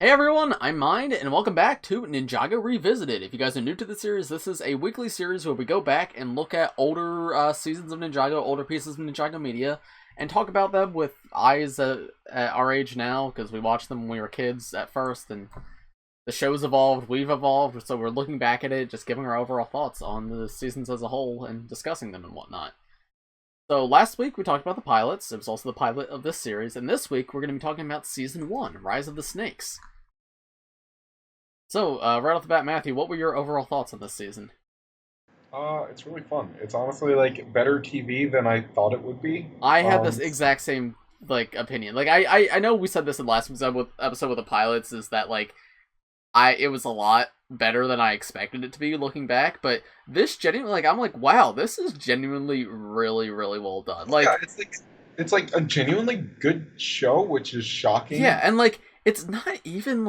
Hey everyone, I'm Mind, and welcome back to Ninjago Revisited. If you guys are new to the series, this is a weekly series where we go back and look at older seasons of Ninjago, older pieces of Ninjago media, and talk about them with eyes at our age now, because we watched them when we were kids at first, and the show's evolved, we've evolved, so we're looking back at it, just giving our overall thoughts on the seasons as a whole, and discussing them and whatnot. So last week we talked about the pilots, it was also the pilot of this series, and this week we're going to be talking about Season 1, Rise of the Snakes. So, right off the bat, Matthew, what were your overall thoughts on this season? It's really fun. It's honestly like better TV than I thought it would be. I had this exact same opinion. Like I know we said this in the last episode with the pilots is that it was a lot better than I expected it to be looking back, but this genuinely I'm like wow, this is genuinely really really well done. Yeah, it's like a genuinely good show, which is shocking. Yeah, and it's not even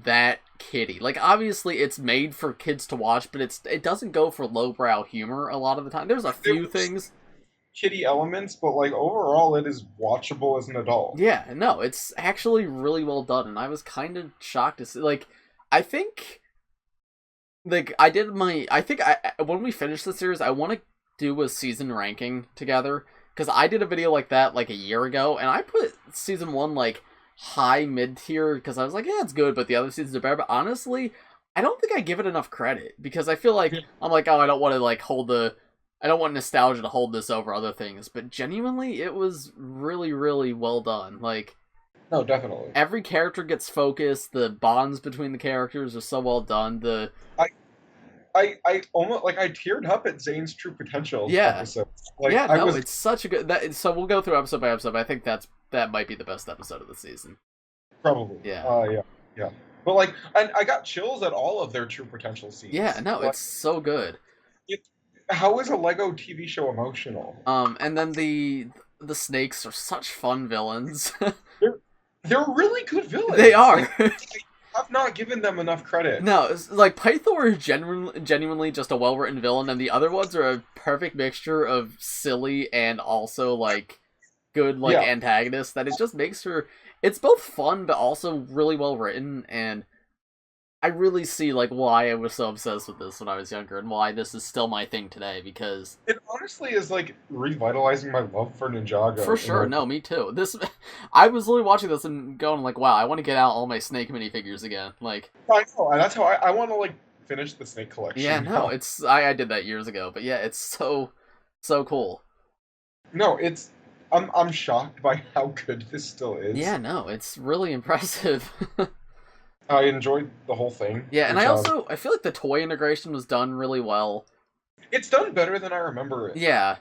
that kiddie. Like obviously it's made for kids to watch, but it doesn't go for lowbrow humor a lot of the time. There's a few There's things. kiddie elements, but like overall, it is watchable as an adult. Yeah, no, it's actually really well done, and I was kind of shocked to see. I think, when we finish the series, I want to do a season ranking together because I did a video like that a year ago, and I put season 1 high mid tier because I was like, yeah, it's good, but the other seasons are better. But honestly, I don't think I give it enough credit because I feel like I'm like, oh, I don't want to I don't want nostalgia to hold this over other things, but genuinely, it was really, really well done. No, definitely. Every character gets focused. The bonds between the characters are so well done. I, I almost like I teared up at Zane's True Potential Yeah, episode. yeah, I no, was it's such a good. So we'll go through episode by episode. But I think that might be the best episode of the season. probably, Yeah, yeah. But like, I got chills at all of their True Potential yeah, scenes. no, it's so good. It, how is a Lego TV show emotional? And then the snakes are such fun villains. They're they're really good They villains. are. Like I've not given them enough credit. No, it's Pythor is genuinely just a well-written villain, and the other ones are a perfect mixture of silly and also good Yeah, antagonists. That it just makes her. It's both fun but also really well written, and I really see why I was so obsessed with this when I was younger, and why this is still my thing today. Because it honestly is like revitalizing my love for for Ninjago. sure, no, me too. This I was literally watching this and going wow, I want to get out all my snake minifigures again. I know, and that's how I want to like finish the snake Yeah, collection no, now. it's I did that years ago, but yeah, it's so cool. No, I'm shocked by how good this still is. Yeah, no, it's really impressive. I enjoyed the whole thing, Yeah, and which I feel like the toy integration was done really well. it's done better than I remember it. Yeah.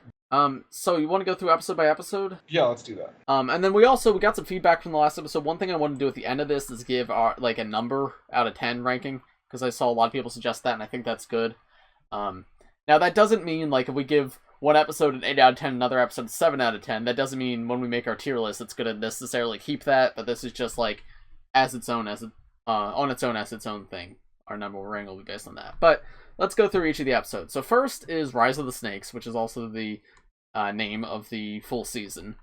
So you want to go through episode by episode? Yeah, let's do that. And then we got some feedback from the last episode. One thing I want to do at the end of this is give our a number out of 10 ranking because I saw a lot of people suggest that, and I think that's good. Now that doesn't mean if we give one episode an 8 out of 10, another episode a 7 out of 10. That doesn't mean when we make our tier list, it's gonna necessarily keep that. But this is just as its own on its own as its own thing. Our number ranking will be based on that. But let's go through each of the episodes. So first is Rise of the Snakes, which is also the name of the full season.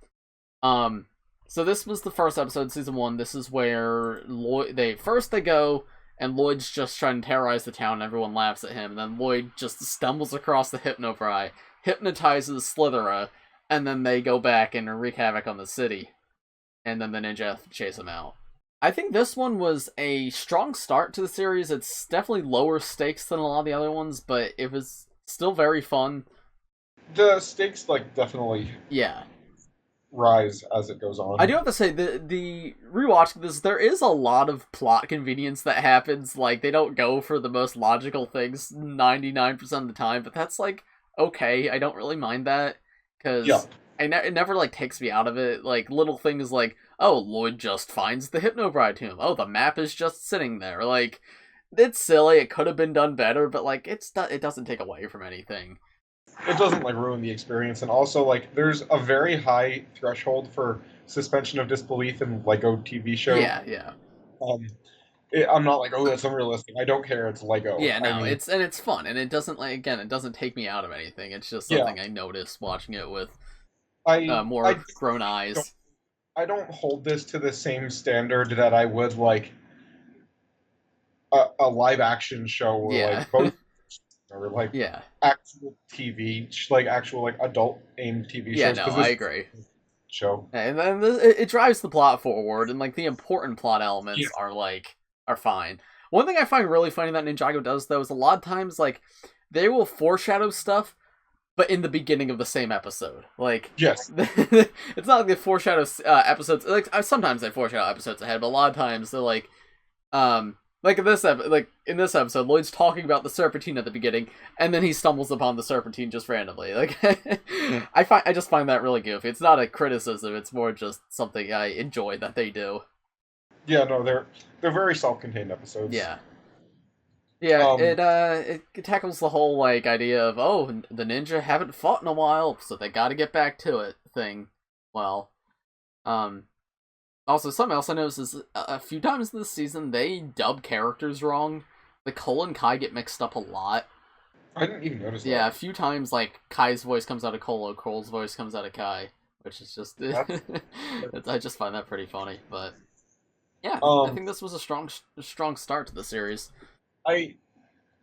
So this was the first episode, season 1. This is where they go, and Lloyd's just trying to terrorize the town, and everyone laughs at him. And then Lloyd just stumbles across the Hypnobri, hypnotizes Slitherer, and then they go back and wreak havoc on the city. And then the ninja chase him out. I think this one was a strong start to the series. It's definitely lower stakes than a lot of the other ones, but it was still very fun. The stakes like definitely Yeah. rise as it goes on. I do have to say, the rewatching this, there is a lot of plot convenience that happens. They don't go for the most logical things 99% of the time, but that's okay. I don't really mind that because Yeah. it never takes me out of it. Little things oh, Lloyd just finds the Hypnobride tomb. Oh, the map is just sitting there. It's silly. It could have been done better, but it doesn't take away from anything. It doesn't ruin the experience, and also there's a very high threshold for suspension of disbelief in Lego TV show. Yeah, yeah. Um, I'm not oh, that's unrealistic. I don't care. It's Lego. Yeah, no, I mean, it's fun, and it doesn't it doesn't take me out of anything. It's just yeah. something I noticed watching it with I more grown don't, eyes. I don't hold this to the same standard that I would a live action show or Yeah. like both or like Yeah. actual TV, like actual like adult aimed TV Yeah, shows. no, Because I this agree. show, And then it drives the plot forward, and like the important plot yeah, elements are fine. One thing I find really funny that Ninjago does though is a lot of times like they will foreshadow stuff, but in the beginning of the same episode. Like yes, it's not like they foreshadow episodes. Like sometimes they foreshadow episodes ahead, but a lot of times they're like in this episode, Lloyd's talking about the serpentine at the beginning, and then he stumbles upon the serpentine just randomly. Like, I just find that really goofy. It's not a criticism; it's more just something I enjoy that they do. yeah, no, they're very self-contained episodes. Yeah, yeah. Um, It tackles the whole like idea of the ninja haven't fought in a while, so they got to get back to it thing. Well, um, also, something else I noticed is a few times this season they dub characters wrong. The Cole and Kai get mixed up a lot. I didn't even notice that. Yeah, a few times like Kai's voice comes out of Cole, or Cole's voice comes out of Kai, which is just I just find that pretty funny. But yeah, I think this was a strong start to the series. I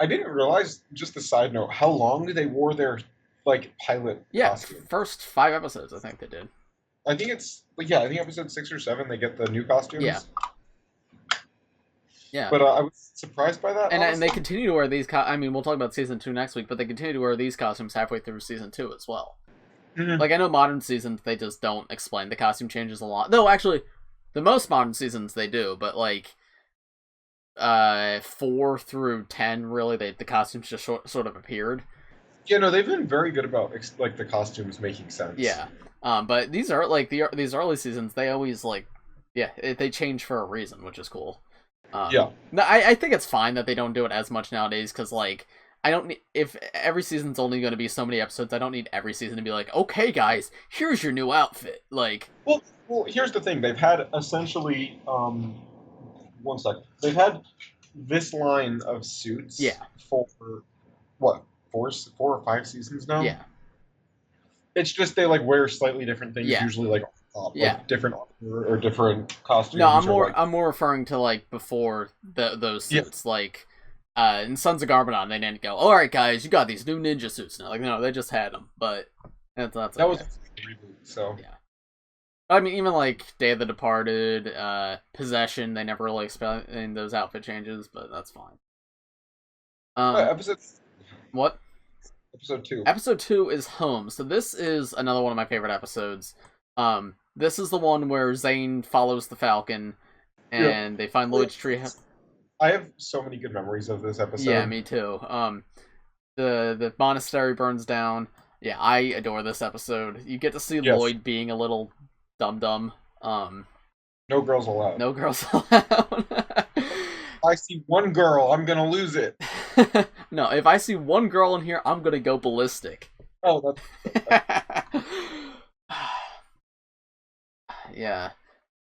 didn't realize, just a side note, how long they wore their like pilot costume. First 5 episodes I think they did. I think I think episode 6 or 7 they get the new costumes. Yeah. Yeah. But I was surprised by that. And they continue to wear these. I mean, we'll talk about season 2 next week, but they continue to wear these costumes halfway through season 2 as well. Mm-hmm. Like I know modern seasons they just don't explain the costume changes a lot. No, actually, the most modern seasons they do, but like 4 through 10 really the costumes just sort of appeared. Yeah, no, they've been very good about like the costumes making sense. Yeah. But these are like these early seasons. They always like, they change for a reason, which is cool. Yeah. No, I think it's fine that they don't do it as much nowadays because like I don't need, if every season's only going to be so many episodes, I don't need every season to be like, okay, guys, here's your new outfit. Like, well, here's the thing. They've had essentially, one sec. They've had this line of suits. Yeah. For what, 4 or 5 seasons now? Yeah. It's just they like wear slightly different things, Yeah. usually like Yeah. like different armor or different costumes. No, I'm more referring to like before those suits. Yeah. Like in Sons of Garmadon, they didn't go, all right, guys, you got these new ninja suits now. Like, no, they just had them. But that's okay. That was a reboot, so yeah. I mean, even like Day of the Departed, Possession, they never really explain those outfit changes, but that's fine. episode. What? Episode 2. Episode 2 is Home. So this is another one of my favorite episodes. This is the one where Zane follows the Falcon, and they find Lloyd's tree. I have so many good memories of this episode. Yeah, me too. The monastery burns down. Yeah, I adore this episode. You get to see Lloyd being a little dum-dum. No girls allowed. No girls allowed. I see one girl, I'm gonna lose it. No, if I see one girl in here, I'm gonna go ballistic. Oh, that's... Yeah.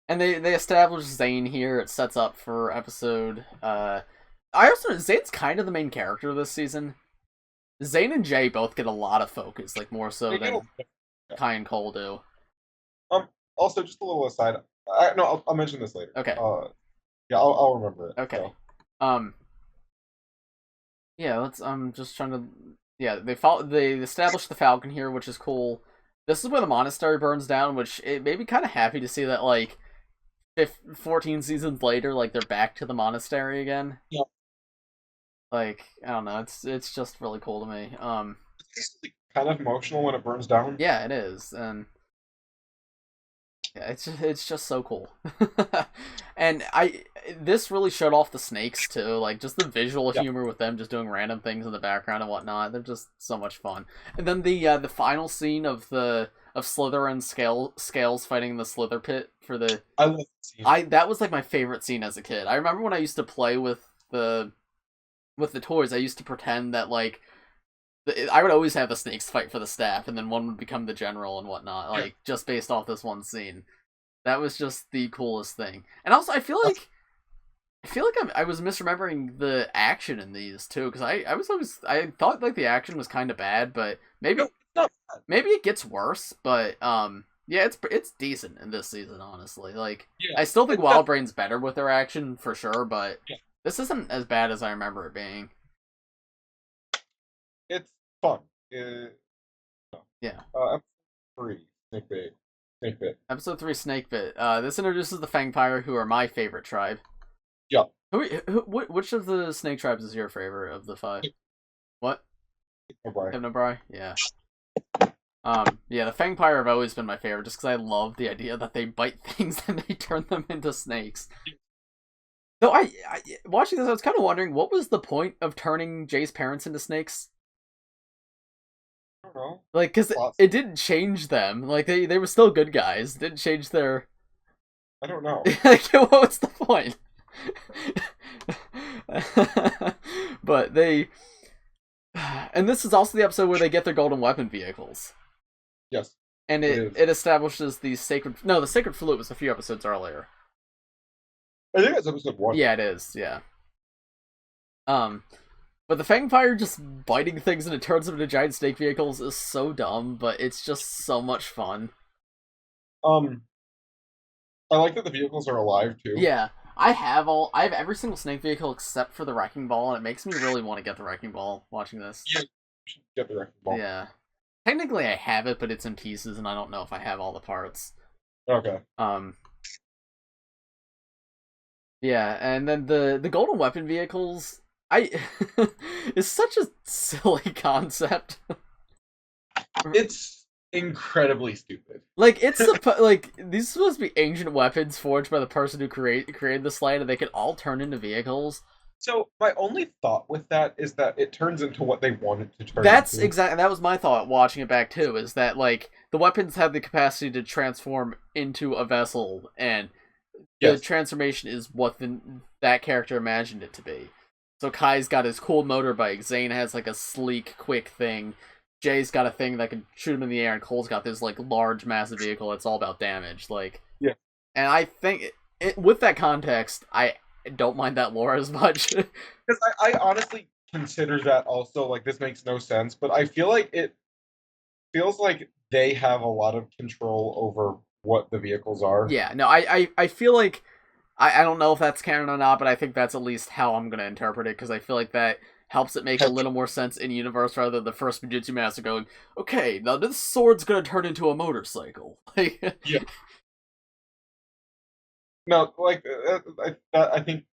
And they establish Zane here. It sets up for episode... I also know Zane's kind of the main character this season. Zane and Jay both get a lot of focus, like more so than Kai and Cole do. Also, just a little aside. No, I'll mention this later. Okay. Yeah, I'll remember it. Okay. So. Yeah, I'm just trying to... Yeah, they establish the Falcon here, which is cool. This is where the monastery burns down, which it made me kind of happy to see that, like, 14 seasons later, like, they're back to the monastery again. Yeah. Like, I don't know, it's just really cool to me. It's kind of emotional when it burns down. Yeah, it is, and... Yeah, it's just so cool. And this really showed off the snakes too, like just the visual humor with them just doing random things in the background and whatnot. They're just so much fun. And then the final scene of Slither and Scales fighting in the Slither pit for the I love that scene. That was like my favorite scene as a kid. I remember when I used to play with the toys, I used to pretend that like I would always have the snakes fight for the staff, and then one would become the general and whatnot, like, just based off this one scene. That was just the coolest thing. And also, I feel like I was misremembering the action in these, too, because I thought, like, the action was kind of bad, but maybe it gets worse, but, yeah, it's decent in this season, honestly. Like, I still think Wild Brain's better with their action, for sure, but This isn't as bad as I remember it being. It's fun. Yeah. Episode 3, Snake Bait. Snake Bit. Episode 3, Snakebit. This introduces the Fang Pyro, who are my favorite tribe. Yeah. Which of the snake tribes is your favorite of the 5? What? Hypnobrai? Yeah. Yeah, the Fang Pyro have always been my favorite, just because I love the idea that they bite things and they turn them into snakes. Though I watching this, I was kind of wondering, what was the point of turning Jay's parents into snakes? I don't know. Like, because it didn't change them. Like, they were still good guys. It didn't change their... I don't know. Like, what was the point? But they... And this is also the episode where they get their golden weapon vehicles. Yes. And it establishes the sacred... No, the sacred flute was a few episodes earlier. I think that's episode 1. Yeah, it is, yeah. But the Fang Pyro just biting things and it turns them into giant snake vehicles is so dumb, but it's just so much fun. I like that the vehicles are alive, too. Yeah. I have every single snake vehicle except for the Wrecking Ball, and it makes me really want to get the Wrecking Ball watching this. Yeah, you should get the Wrecking Ball. Yeah. Technically I have it, but it's in pieces, and I don't know if I have all the parts. Okay. Yeah, and then the golden weapon vehicles, it's such a silly concept. It's incredibly stupid. Like, it's like, these are supposed to be ancient weapons forged by the person who created the slide, and they can all turn into vehicles. So my only thought with that is that it turns into what they want it to turn into. Exactly. That was my thought watching it back too, is that, like, the weapons have the capacity to transform into a vessel, and the transformation is what that character imagined it to be. So Kai's got his cool motorbike, Zane has like a sleek, quick thing, Jay's got a thing that can shoot him in the air, and Cole's got this like large, massive vehicle that's all about damage. Like, yeah. And I think with that context, I don't mind that lore as much. Because I honestly consider that also, like, this makes no sense, but I feel like it feels like they have a lot of control over what the vehicles are. Yeah, no, I feel like, I don't know if that's canon or not, but I think that's at least how I'm going to interpret it, because I feel like that helps it make a little more sense in universe, rather than the first Fujitsu master going, okay, now this sword's going to turn into a motorcycle. Yeah. No, like, I think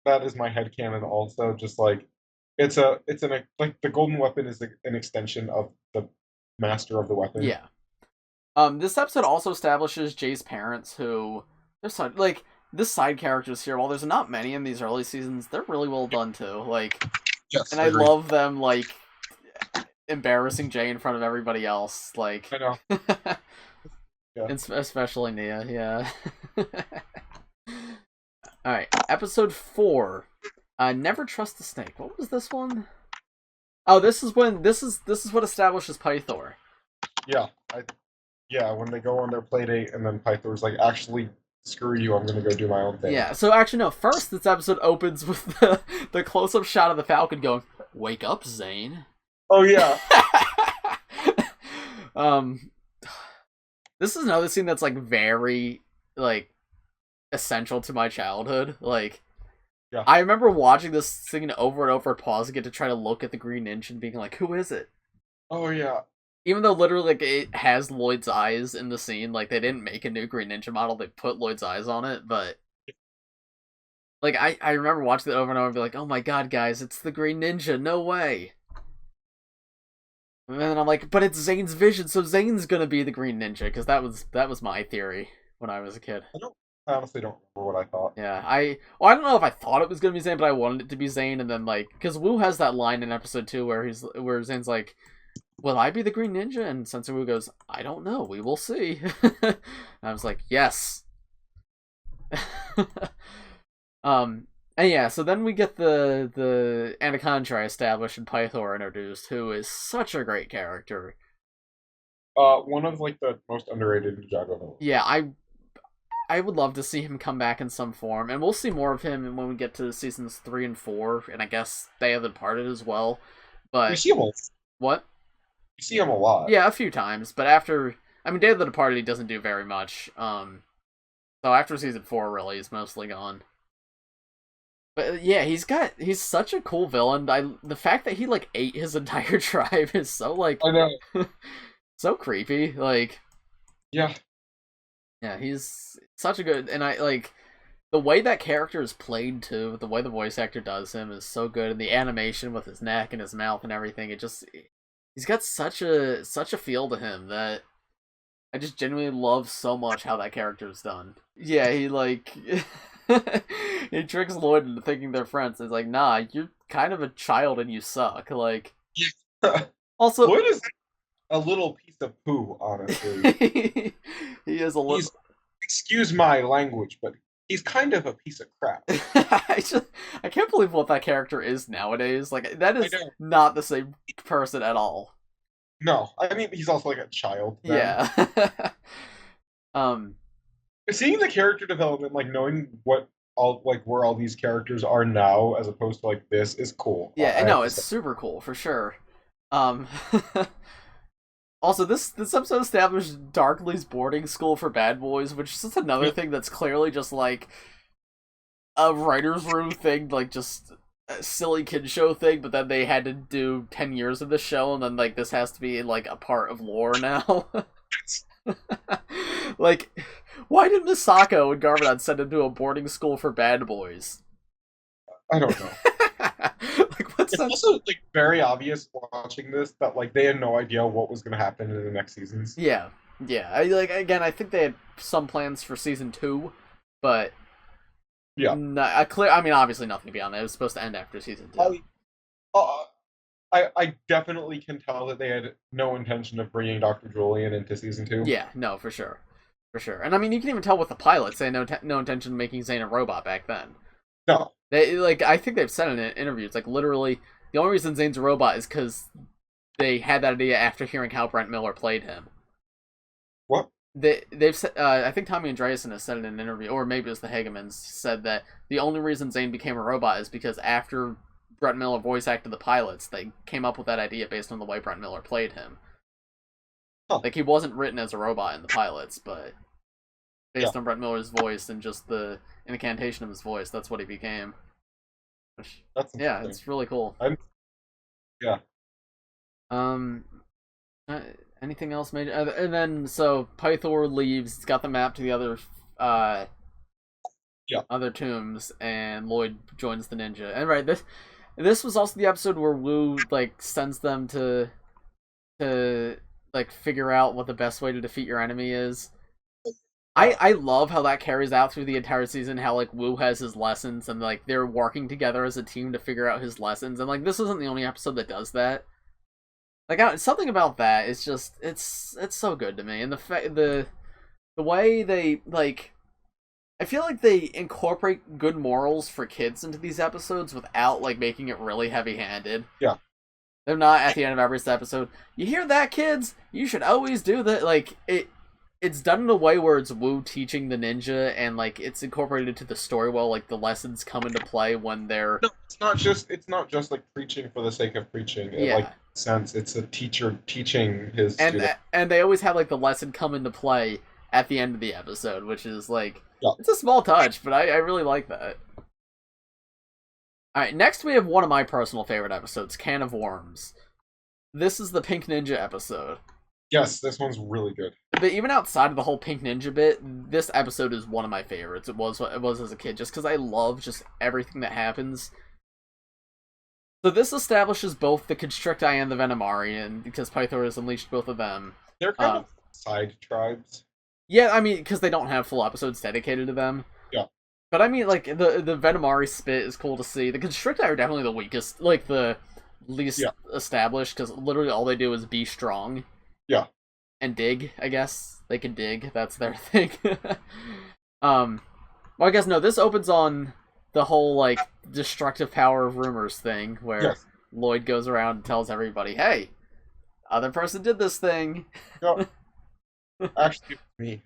that is my headcanon also, just like, like, the golden weapon is an extension of the master of the weapon. Yeah. This episode also establishes Jay's parents, who, like, this side characters here, while there's not many in these early seasons, they're really well done too. Like, yes, and I love them, like, embarrassing Jay in front of everybody else. Like, I know. Yeah. Especially Nia, yeah. Alright, episode 4. Never Trust the Snake. What was this one? Oh, this is what establishes Pythor. Yeah, when they go on their playdate, and then Pythor's like, actually, screw you, I'm gonna go do my own thing. Yeah, so actually, no, first this episode opens with the close-up shot of the Falcon going, "Wake up, Zane." Oh, yeah. This is another scene that's, like, very, like, essential to my childhood. Like, yeah. I remember watching this scene over and over, pausing it to try to look at the Green Ninja and being like, who is it? Oh, yeah. Even though literally, like, it has Lloyd's eyes in the scene, like, they didn't make a new Green Ninja model, they put Lloyd's eyes on it, but, like, I remember watching it over and over and be like, oh my god, guys, it's the Green Ninja, no way! And then I'm like, but it's Zane's vision, so Zane's gonna be the Green Ninja, because that was my theory when I was a kid. I honestly don't remember what I thought. Yeah, I don't know if I thought it was gonna be Zane, but I wanted it to be Zane, and then, like, because Wu has that line in episode 2 where Zane's like, will I be the Green Ninja? And Sensei Wu goes, I don't know, we will see. And I was like, yes. And yeah, so then we get the Anaconda established and Pythor introduced, who is such a great character. One of, like, the most underrated Ninjago villains. Yeah, I would love to see him come back in some form, and we'll see more of him when we get to seasons 3 and 4, and I guess Day of the Departed as well. But you see him what? You see him a lot. Yeah, a few times, but after, I mean, Day of the Departed, he doesn't do very much. So after season 4, really, he's mostly gone. But yeah, he's such a cool villain. The fact that he like ate his entire tribe is so like I know. so creepy. Like Yeah. yeah, he's such a good, and I like the way that character is played too. The way the voice actor does him is so good, and the animation with his neck and his mouth and everything. He's got such a feel to him that I just genuinely love so much how that character is done. Yeah, he like he tricks Lloyd into thinking they're friends. He's like, nah, you're kind of a child and you suck. Like, Yeah. also, Lloyd is a little piece of poo, honestly. he is a little. Excuse my language, but he's kind of a piece of crap. I can't believe what that character is nowadays. Like, that is not the same person at all. No, I mean he's also like a child. Then. Yeah. Seeing the character development, like knowing what all like where all these characters are now, as opposed to like this, is cool. Yeah, I know it's super cool for sure. Also, this episode established Darkly's boarding school for bad boys, which is just another thing that's clearly just like a writer's room thing, like just a silly kid show thing, but then they had to do 10 years of the show, and then like this has to be like a part of lore now. Like, why did Misako and Garmadon send him to a boarding school for bad boys? I don't know. Like, what's it's that? Also like very obvious watching this that like they had no idea what was going to happen in the next seasons. Yeah. I think they had some plans for season 2, but yeah, I mean, obviously nothing beyond that. It was supposed to end after season 2. I definitely can tell that they had no intention of bringing Dr. Julian into season 2. Yeah, no, for sure. And I mean, you can even tell with the pilots, they had no intention of making Zane a robot back then. No. They, like, I think they've said in interviews, like, literally, the only reason Zane's a robot is because they had that idea after hearing how Brent Miller played him. What? They've said, I think Tommy Andreasen has said in an interview, or maybe it was the Hagemans, said that the only reason Zane became a robot is because after Brent Miller voice acted the pilots, they came up with that idea based on the way Brent Miller played him. Huh. Like, he wasn't written as a robot in the pilots, but based on Brent Miller's voice and just the incantation of his voice, that's what he became. Which, yeah, it's really cool. Yeah. Anything else major? And then, so, Pythor leaves, he's got the map to the other, other tombs, and Lloyd joins the ninja. And right, this was also the episode where Wu, like, sends them to like, figure out what the best way to defeat your enemy is. I love how that carries out through the entire season, how, like, Wu has his lessons, and, like, they're working together as a team to figure out his lessons, and, like, this isn't the only episode that does that. Like, something about that is just, it's so good to me, and the way they, like, I feel like they incorporate good morals for kids into these episodes without, like, making it really heavy-handed. Yeah. They're not at the end of every episode, you hear that, kids? You should always do that. Like, it's done in a way where it's Wu teaching the ninja, and like it's incorporated into the story well. Like the lessons come into play when they're. No, it's not just like preaching for the sake of preaching. Yeah. Like sense, it's a teacher teaching his student. And they always have like the lesson come into play at the end of the episode, which is like it's a small touch, but I really like that. All right, next we have one of my personal favorite episodes, Can of Worms. This is the Pink Ninja episode. Yes, this one's really good. But even outside of the whole Pink Ninja bit, this episode is one of my favorites. It was as a kid, just because I love just everything that happens. So this establishes both the Constricti and the Venomarian, because Pythor has unleashed both of them. They're kind of side tribes. Yeah, I mean, because they don't have full episodes dedicated to them. Yeah. But I mean, like, the Venomari spit is cool to see. The Constricti are definitely the weakest, like, the least established, because literally all they do is be strong. Yeah. And dig, I guess. They can dig. That's their thing. Well, I guess, no, this opens on the whole, like, destructive power of rumors thing, where Lloyd goes around and tells everybody, hey, other person did this thing. Yep. Actually, me.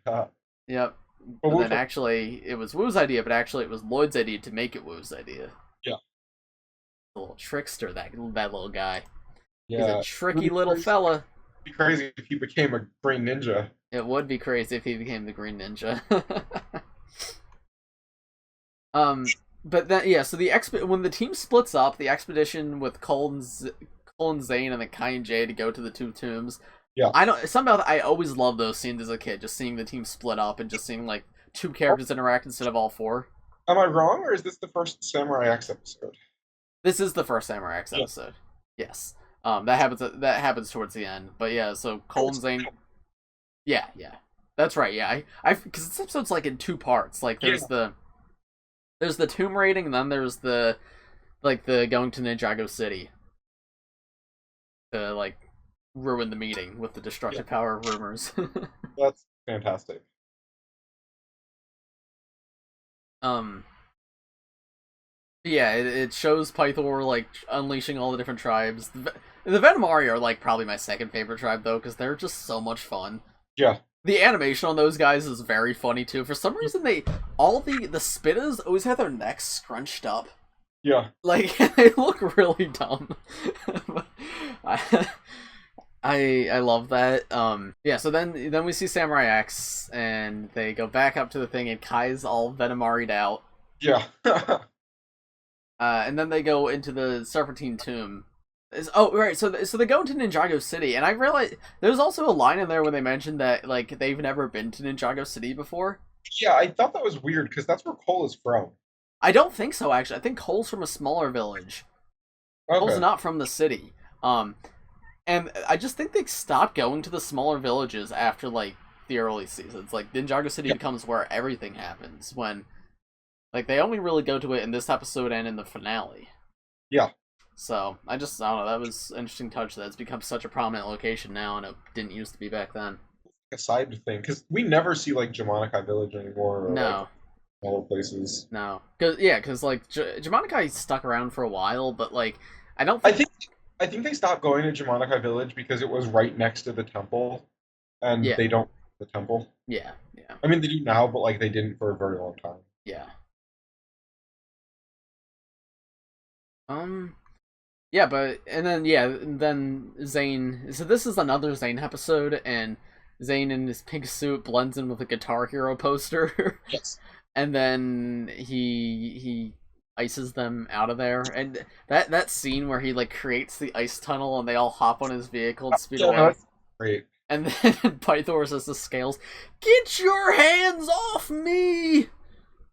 Yep. But then actually, it was Wu's idea, but actually it was Lloyd's idea to make it Wu's idea. Yeah. A little trickster, that little guy. Yeah. He's a tricky little fella. It'd be crazy if he became a green ninja. It would be crazy if he became the green ninja. but then yeah, so when the team splits up, the expedition with Cole and Zane and then Kai and Jay to go to the two tombs. Yeah. I always love those scenes as a kid, just seeing the team split up and just seeing like two characters interact instead of all four. Am I wrong, or is this the first Samurai X episode? This is the first Samurai X episode. Yes. That happens towards the end. But yeah, so Cole and Zane. Yeah. That's right. Yeah, because this episode's like in two parts. Like there's the tomb raiding, and then there's the going to Ninjago City to like ruin the meeting with the destructive power of rumors. That's fantastic. Yeah, it shows Pythor like unleashing all the different tribes. The Venomaari are like probably my second favorite tribe though, because they're just so much fun. Yeah. The animation on those guys is very funny too. For some reason, all the Spittas always have their necks scrunched up. Yeah. Like they look really dumb. I love that. Yeah. So then we see Samurai X, and they go back up to the thing, and Kai's all Venomaari'd out. Yeah. And then they go into the Serpentine Tomb. Oh, right. So they go into Ninjago City, and I realized there's also a line in there where they mentioned that like they've never been to Ninjago City before. Yeah, I thought that was weird because that's where Cole is from. I don't think so, actually. I think Cole's from a smaller village. Okay. Cole's not from the city. And I just think they stopped going to the smaller villages after like the early seasons. Like Ninjago City becomes where everything happens when, like, they only really go to it in this episode and in the finale. Yeah. So I don't know. That was an interesting touch that it's become such a prominent location now, and it didn't used to be back then. A side thing, because we never see like Jamonikai Village anymore. Or, No. Like, smaller places. No. Because like Jamonikai stuck around for a while, but like I don't think. I think they stopped going to Jamonikai Village because it was right next to the temple, and they don't the temple. Yeah. I mean, they do now, but like they didn't for a very long time. Yeah. Yeah, then Zane. So this is another Zane episode, and Zane in his pink suit blends in with a Guitar Hero poster. Yes. And then he ices them out of there, and that scene where he like creates the ice tunnel and they all hop on his vehicle and speed away. That's great. And then Pythor says to Scales, "Get your hands off me!"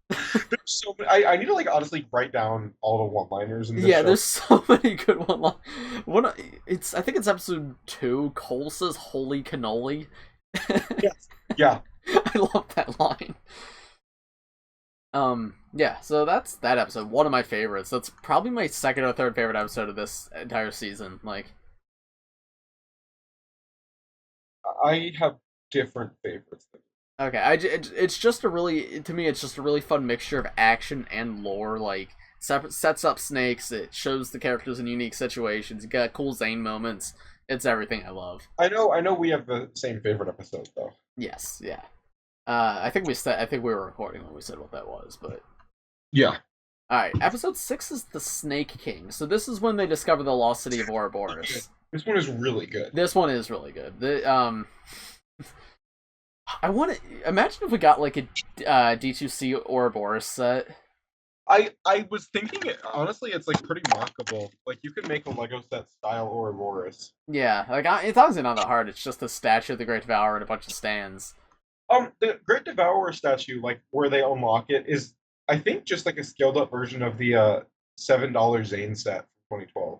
There's so many. I need to like honestly write down all the one-liners in this show. There's so many good one-liners. I think it's episode 2. Cole says "Holy cannoli." Yes. Yeah. I love that line. Yeah, so that's that episode. One of my favorites. That's probably my second or third favorite episode of this entire season. Like, I have different favorites. okay, it's just to me, it's just a really fun mixture of action and lore. Like, sets up snakes. It shows the characters in unique situations. You got cool Zane moments. It's everything I love. I know we have the same favorite episode though. Yes, yeah. I think we were recording when we said what that was, but yeah. All right, episode 6 is the Snake King. So this is when they discover the lost city of Ouroboros. This one is really good. This one is really good. I want to imagine if we got like a D2C Ouroboros set. I was thinking, honestly, it's like pretty mockable. Like you could make a Lego set style Ouroboros. Yeah, like it's honestly not that hard. It's just a statue of the Great Devourer and a bunch of stands. The Great Devourer statue, like where they unlock it, is I think just like a scaled up version of the $7 Zane set from 2012.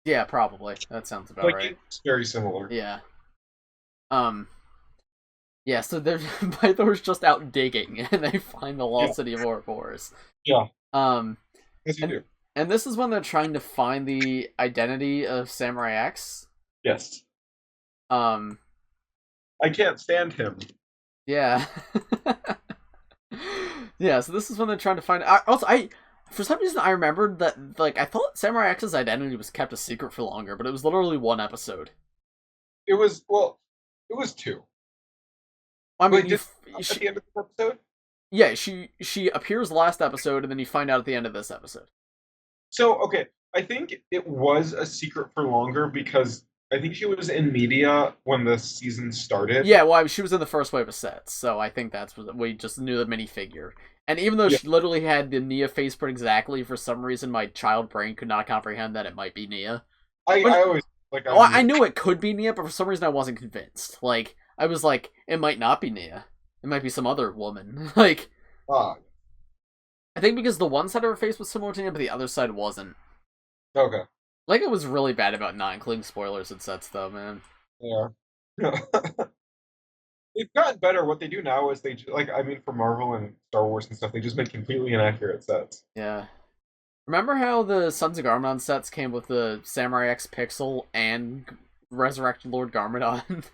Yeah, probably. That sounds about right. It's very similar. Yeah. Yeah, so Pythor's just out digging, and they find the lost city of Ouroboros. Yeah. Yes, you do. And this is when they're trying to find the identity of Samurai X. Yes. I can't stand him. Yeah. Yeah, so this is when they're trying to find... for some reason, I remembered that, like, I thought Samurai X's identity was kept a secret for longer, but it was literally one episode. It was 2. I mean, at the end of the episode? Yeah, she appears last episode, and then you find out at the end of this episode. So, okay, I think it was a secret for longer because I think she was in media when the season started. Yeah, well, she was in the first wave of sets, so I think that's what we just knew the minifigure. And even though Yeah. she literally had the Nia faceprint exactly, for some reason my child brain could not comprehend that it might be Nia. I always like. I knew it could be Nia, but for some reason I wasn't convinced. Like, I was like, it might not be Nia. It might be some other woman. Like, Ah, I think because the one side of her face was similar to Nia, but the other side wasn't. okay. Like, it was really bad about not including spoilers in sets, though, man. Yeah. They've gotten better. What they do now is for Marvel and Star Wars and stuff, they just make completely inaccurate sets. Yeah. Remember how the Sons of Garmadon sets came with the Samurai X Pixel and Resurrected Lord Garmadon?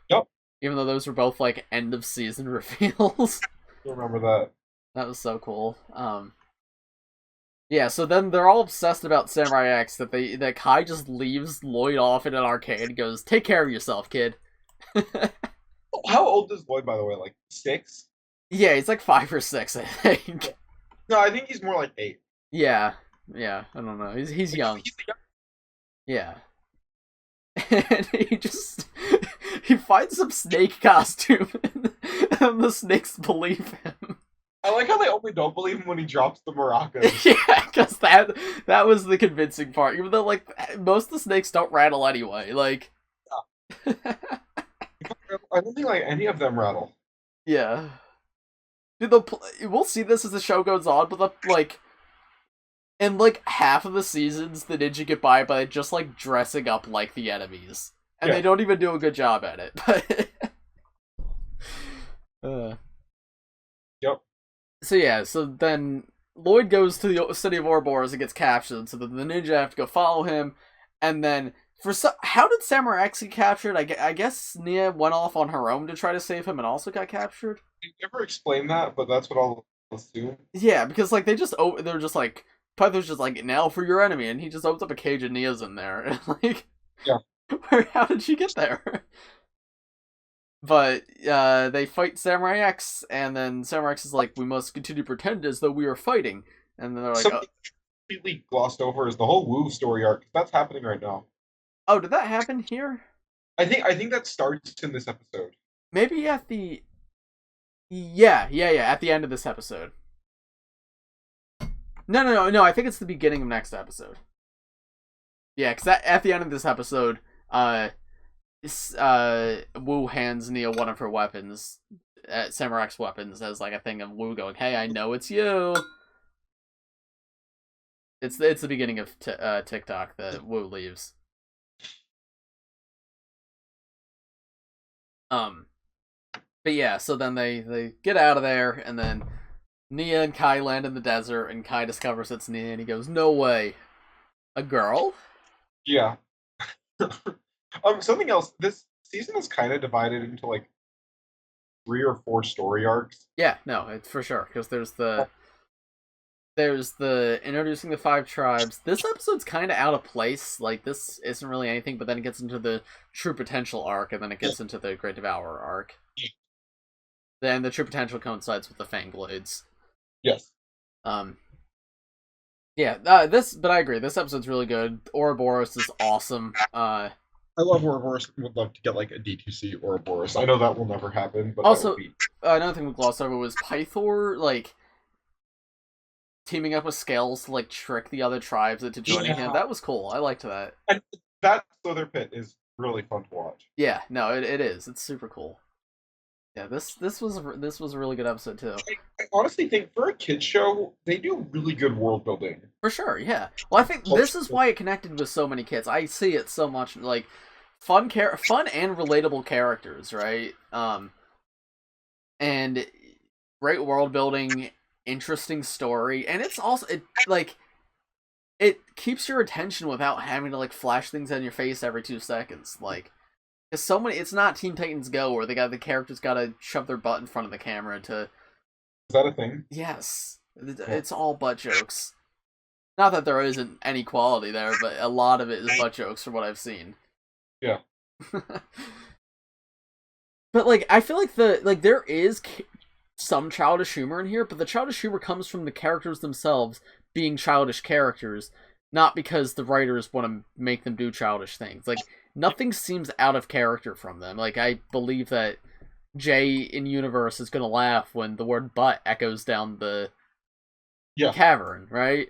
Yep. Even though those were both, like, end-of-season reveals. I remember that. That was so cool. Yeah, so then they're all obsessed about Samurai X that Kai just leaves Lloyd off in an arcade and goes, "Take care of yourself, kid." How old is Lloyd, by the way? Like 6? Yeah, he's like 5 or 6, I think. No, I think he's more like 8. Yeah, I don't know. He's young. He's young. Yeah. And he finds some snake costume and the snakes believe him. I like how they only don't believe him when he drops the maracas. Yeah, because that was the convincing part. Even though, like, most of the snakes don't rattle anyway. Like, I don't think like any of them rattle. yeah. Dude, we'll see this as the show goes on, but in like half of the seasons, the ninja get by just like dressing up like the enemies, and they don't even do a good job at it. But Yep. So yeah, so then Lloyd goes to the city of Ouroboros and gets captured, so then the ninja have to go follow him, and then how did Samurai X get captured? I guess Nia went off on her own to try to save him and also got captured? They never explain that, but that's what I'll assume. Yeah, because like they're just like, Pytho's just like, "Now for your enemy," and he just opens up a cage and Nia's in there, and like, yeah, how did she get there? But they fight Samurai X, and then Samurai X is like, "We must continue to pretend as though we are fighting," and then they're like, something completely glossed over is the whole Wu story arc. That's happening right now. "Oh, did that happen here?" I think that starts in this episode. Maybe at the at the end of this episode. No. I think it's the beginning of next episode. Yeah, because at the end of this episode, Wu hands Nia one of her weapons, Samurai X weapons, as like a thing of Wu going, "Hey, I know it's you." It's the beginning of TikTok that Wu leaves. But yeah, so then they get out of there, and then Nia and Kai land in the desert, and Kai discovers it's Nia, and he goes, "No way, a girl?" Yeah. Something else. This season is kind of divided into like 3 or 4 story arcs. Yeah, no, it's for sure, because there's the introducing the 5 tribes. This episode's kind of out of place. Like, this isn't really anything, but then it gets into the True Potential arc, and then it gets into the Great Devourer arc. Then the True Potential coincides with the Fang Blades. Yes. Yeah, but I agree. This episode's really good. Ouroboros is awesome. I love Ouroboros. Would love to get like a D2C Ouroboros. I know that will never happen, but also, that would be... another thing we glossed over was Pythor, like, teaming up with Scales to like trick the other tribes into joining him. That was cool. I liked that. And that Slither Pit is really fun to watch. Yeah, no, it is. It's super cool. Yeah, this was a really good episode too. I honestly think for a kids show, they do really good world building. For sure, yeah. Well, I think this is why it connected with so many kids. I see it so much, like fun and relatable characters, right? And great world building, interesting story, and it's also it keeps your attention without having to like flash things on your face every 2 seconds, like. So many. It's not Teen Titans Go where the characters gotta shove their butt in front of the camera to. Is that a thing? Yes, it's all butt jokes. Not that there isn't any quality there, but a lot of it is butt jokes from what I've seen. Yeah. But like, I feel like there is some childish humor in here, but the childish humor comes from the characters themselves being childish characters, not because the writers want to make them do childish things. Like. Nothing seems out of character from them. Like, I believe that Jay in universe is gonna laugh when the word butt echoes down the Yeah. cavern, right?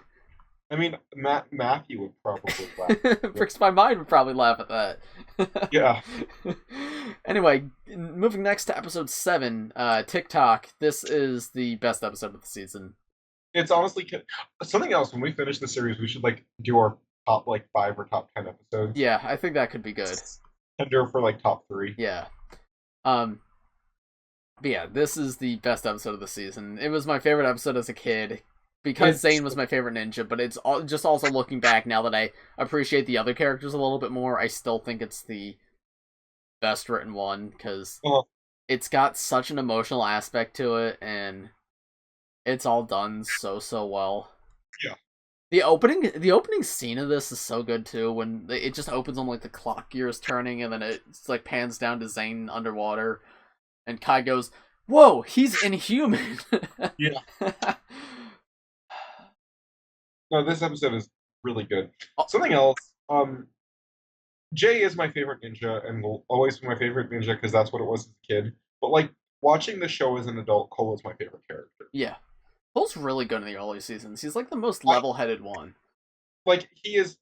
I mean, Matthew would probably laugh. Brix my mind would probably laugh at that. Yeah. Anyway, moving next to episode 7, TikTok. This is the best episode of the season. It's honestly something else. When we finish the series, we should like do our top like 5 or top 10 episodes. Yeah, I think that could be good. Tender for like top 3. Yeah. But yeah, this is the best episode of the season. It was my favorite episode as a kid because Zane was my favorite ninja, but it's just also looking back now that I appreciate the other characters a little bit more, I still think it's the best written one because it's got such an emotional aspect to it and it's all done so well. Yeah. The opening scene of this is so good too when it just opens on like the clock gears turning and then it's like pans down to Zane underwater and Kai goes, "Whoa, he's inhuman." Yeah. No, this episode is really good. Something else, Jay is my favorite ninja and will always be my favorite ninja because that's what it was as a kid. But like watching the show as an adult, Cole is my favorite character. Yeah. Cole's really good in the early seasons. He's like the most level-headed one. Like he is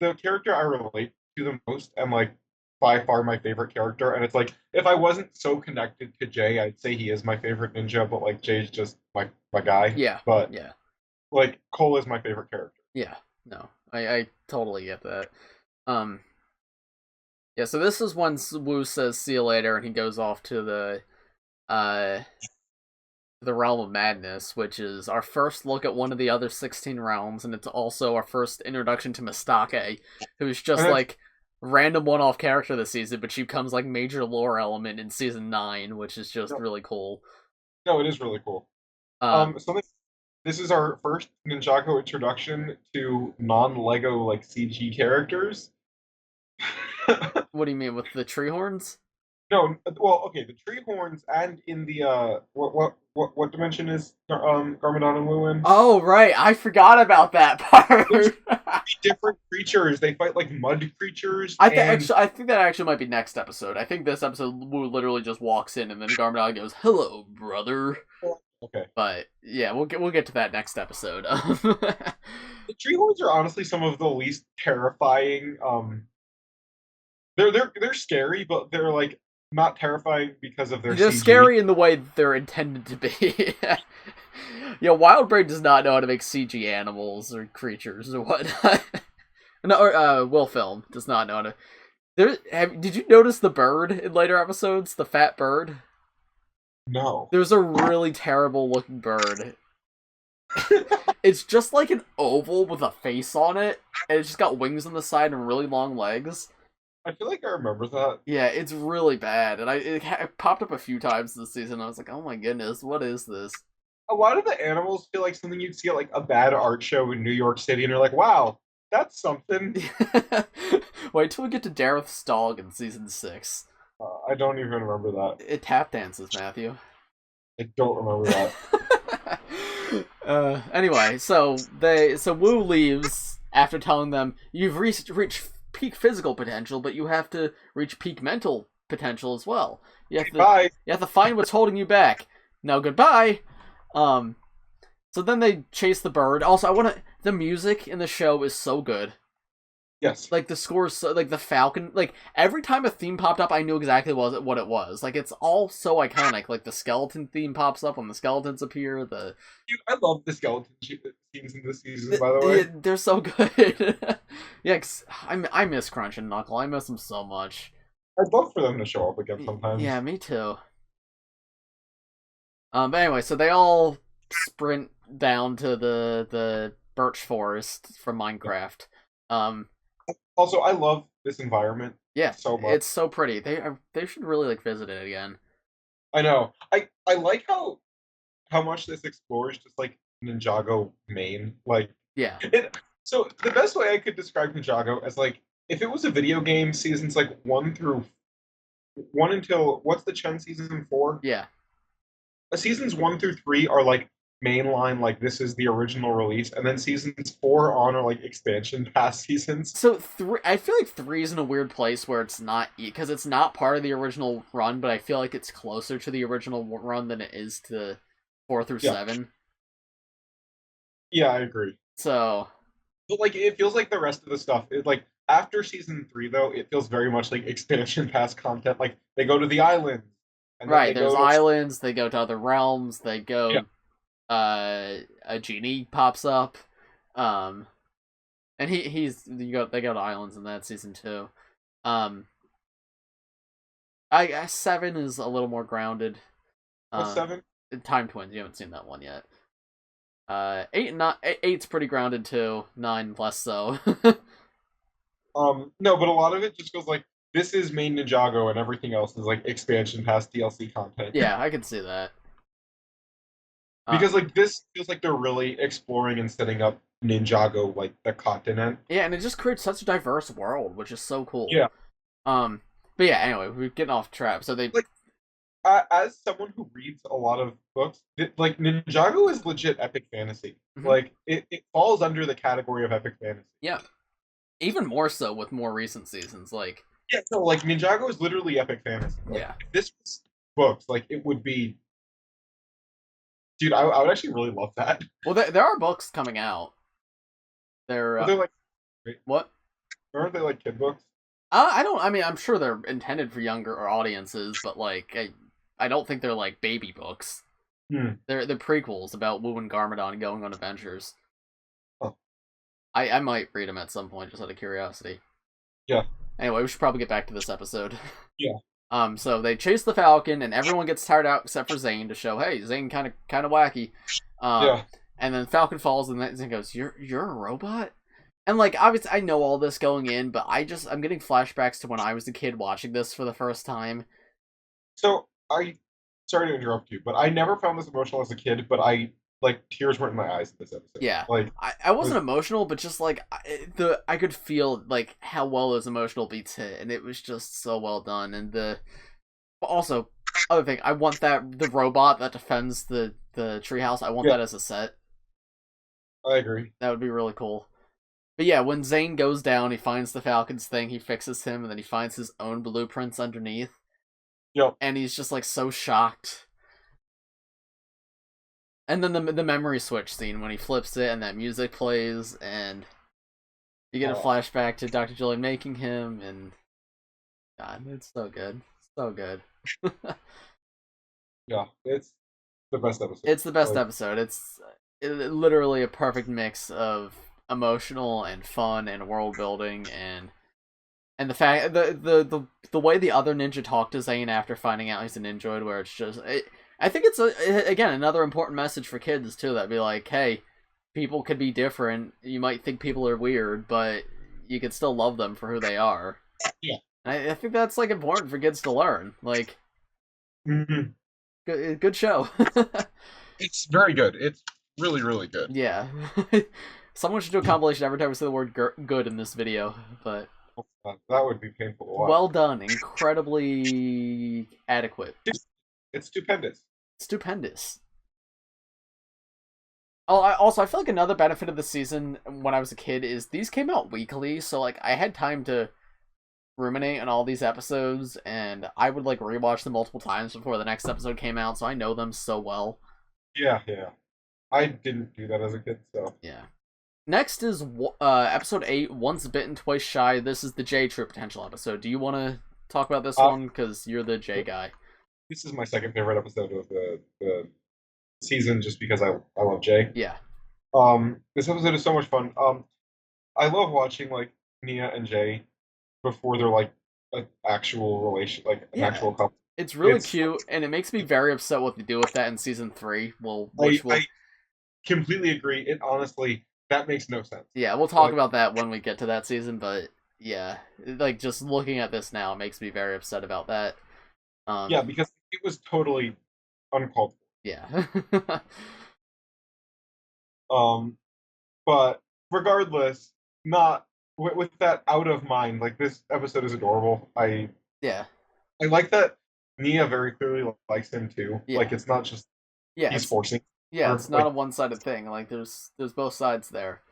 the character I relate to the most and like by far my favorite character. And it's like if I wasn't so connected to Jay, I'd say he is my favorite ninja, but like Jay's just my guy. Yeah. But yeah. Like Cole is my favorite character. Yeah. No. I totally get that. Yeah, so this is when Wu says see you later and he goes off to the Realm of Madness, which is our first look at one of the other 16 realms, and it's also our first introduction to Mistake, who's just like random one-off character this season, but she becomes like major lore element in season 9, which is just really cool. No, it is really cool. This is our first Ninjago introduction to non-Lego like CG characters. What do you mean with the tree horns? No, well, okay, the tree horns and in the what dimension is Garmadon and Wu in? Oh right, I forgot about that part. Different creatures. They fight like mud creatures. I think that actually might be next episode. I think this episode Wu literally just walks in and then Garmadon goes, "Hello, brother." Okay. But yeah, we'll get to that next episode. The tree horns are honestly some of the least terrifying. They're scary, but they're like not terrifying because of their. They're CG. Scary in the way they're intended to be. Yeah, Wildbrain does not know how to make CG animals or creatures or whatnot. No, or Will Film does not know how to. Did you notice the bird in later episodes? The fat bird. No. There's a really terrible looking bird. It's just like an oval with a face on it, and it's just got wings on the side and really long legs. I feel like I remember that. Yeah, it's really bad, and it popped up a few times this season. I was like, oh my goodness, what is this? A lot of the animals feel like something you'd see at like a bad art show in New York City, and you're like, wow, that's something. Wait till we get to Dareth's dog in season 6. I don't even remember that. It tap dances, Matthew. I don't remember that. Anyway, so Wu leaves after telling them you've reached peak physical potential, but you have to reach peak mental potential as well. You have to find what's holding you back. Now goodbye. So then they chase the bird. Also, the music in the show is so good. Yes. Like the score is like the Falcon. Like every time a theme popped up, I knew exactly what it was. Like it's all so iconic. Like the skeleton theme pops up when the skeletons appear. I love the skeleton scenes in this season. By the way, they're so good. Yeah, I miss Crunch and Knuckle. I miss them so much. I'd love for them to show up again sometimes. Yeah, me too. But anyway, so they all sprint down to the birch forest from Minecraft. Also, I love this environment. Yeah, so much. It's so pretty. They should really like visit it again. I know. I like how much this explores just like Ninjago main. Like yeah. So the best way I could describe Ninjago as like if it was a video game, seasons like 1 until what's the Chen season 4? Yeah. Seasons 1 through 3 are like mainline, like this is the original release, and then seasons 4 on are like expansion pass seasons. So I feel like 3 is in a weird place where it's not, because it's not part of the original run, but I feel like it's closer to the original run than it is to 4 through 7. Yeah, I agree. So, but like it feels like the rest of the stuff, like after season 3 though, it feels very much like expansion pass content. Like they go to the islands, and right, then there's islands, they go to other realms, they go, a genie pops up, and they go to islands in that season 2. I guess 7 is a little more grounded. What's 7? Time Twins, you haven't seen that one yet. 8's pretty grounded too. 9 less so. No, but a lot of it just goes like, this is main Ninjago and everything else is like expansion past DLC content. Yeah, I can see that. Because like this feels like they're really exploring and setting up Ninjago, like the continent. Yeah, and it just creates such a diverse world, which is so cool. Yeah. But yeah, anyway, we're getting off track. So they like, as someone who reads a lot of books, like Ninjago is legit epic fantasy. Mm-hmm. Like it falls under the category of epic fantasy. Yeah. Even more so with more recent seasons, like yeah, no, like Ninjago is literally epic fantasy. Like, yeah. If this was books, like it would be. Dude, I would actually really love that. Well, there are books coming out. They're like what? Aren't they like kid books? I mean, I'm sure they're intended for younger audiences, but like, I don't think they're like baby books. They're prequels about Wu and Garmadon going on adventures. Oh. I might read them at some point, just out of curiosity. Yeah. Anyway, we should probably get back to this episode. Yeah. So they chase the Falcon, and everyone gets tired out except for Zane to show, hey, Zane kind of wacky. Yeah. And then Falcon falls, and then Zane goes, "You're a robot?" And like, obviously, I know all this going in, but I'm getting flashbacks to when I was a kid watching this for the first time. So sorry to interrupt you, but I never found this emotional as a kid. But like tears weren't in my eyes in this episode. Yeah, like I wasn't emotional, but just like I could feel like how well those emotional beats hit, and it was just so well done. And also other thing, I want the robot that defends the treehouse. I want that as a set. I agree. That would be really cool. But yeah, when Zane goes down, he finds the Falcon's thing, he fixes him, and then he finds his own blueprints underneath. Yep. And he's just like so shocked. And then the memory switch scene when he flips it and that music plays, and you get a flashback to Dr. Julian making him, and God, it's so good. So good. Yeah, it's the best episode. It's the best episode. It's literally a perfect mix of emotional and fun and world building, and the fact the way the other ninja talk to Zane after finding out he's a ninjoid, where it's just I think it's again another important message for kids too, that be like, hey, people could be different. You might think people are weird, but you can still love them for who they are. Yeah, and I think that's like important for kids to learn. Like, good show. It's very good. It's really, really good. Yeah. Someone should do a compilation every time we say the word good in this video, but that would be painful to watch. Well done. Incredibly adequate. It's stupendous. Stupendous. Oh, I feel like another benefit of the season when I was a kid is these came out weekly, so like I had time to ruminate on all these episodes, and I would like rewatch them multiple times before the next episode came out, so I know them so well. Yeah. I didn't do that as a kid, so. Yeah. Next is episode 8, Once Bitten, Twice Shy. This is the J True Potential episode. Do you want to talk about this one? Because you're the J guy. This is my second favorite episode of the season, just because I love J. Yeah. This episode is so much fun. I love watching like Nia and Jay before they're like an actual relation, like an actual couple. It's really cute, and it makes me very upset what they do with that in season 3. I completely agree. It honestly, that makes no sense. Yeah, we'll talk about that when we get to that season, but yeah, like just looking at this now, it makes me very upset about that. Yeah, because it was totally uncalled for. Yeah. But regardless, not with that out of mind. Like this episode is adorable. I like that Nia very clearly likes him too. Yeah. Like it's not just he's forcing Yeah, Or, it's not like, a one-sided thing. Like, there's both sides there.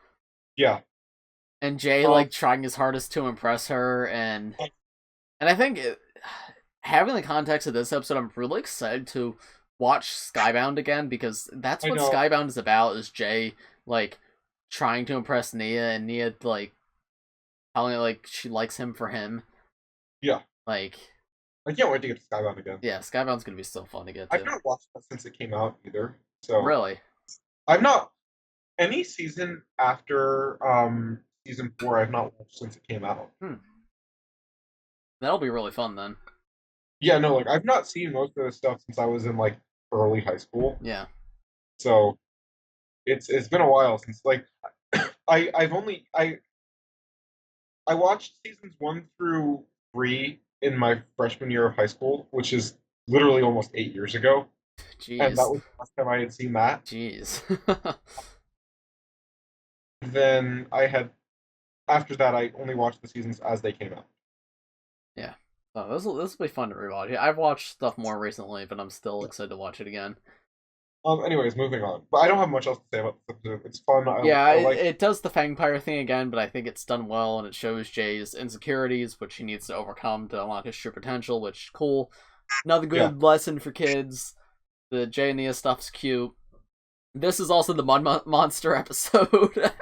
yeah. And Jay, like, trying his hardest to impress her, and I think having the context of this episode, I'm really excited to watch Skybound again, because that's what Skybound is about, is Jay, like, trying to impress Nia, and Nia, like, telling her, like, she likes him for him. Yeah. Like, I can't wait to get to Skybound again. yeah, Skybound's gonna be so fun to get to. I've not watched that since it came out either. So Really? I've not any season after season 4 I've not watched since it came out. That'll be really fun then. Yeah, no, like I've not seen most of this stuff since I was in like early high school. Yeah. So it's been a while since like I watched seasons 1 through 3 in my freshman year of high school, which is literally almost 8 years ago. Jeez. And that was the last time I had seen that. Jeez. Then after that I only watched the seasons as they came out. Yeah. Oh, this will be fun to rewatch. Yeah, I've watched stuff more recently, but I'm still excited to watch it again. Anyways, moving on. But I don't have much else to say about this episode. It's fun. It does the Fangpire thing again, but I think it's done well, and it shows Jay's insecurities, which he needs to overcome to unlock his true potential, which, cool. Another good lesson for kids. The Jay and Nia stuff's cute. This is also the Mud Monster episode. Yes.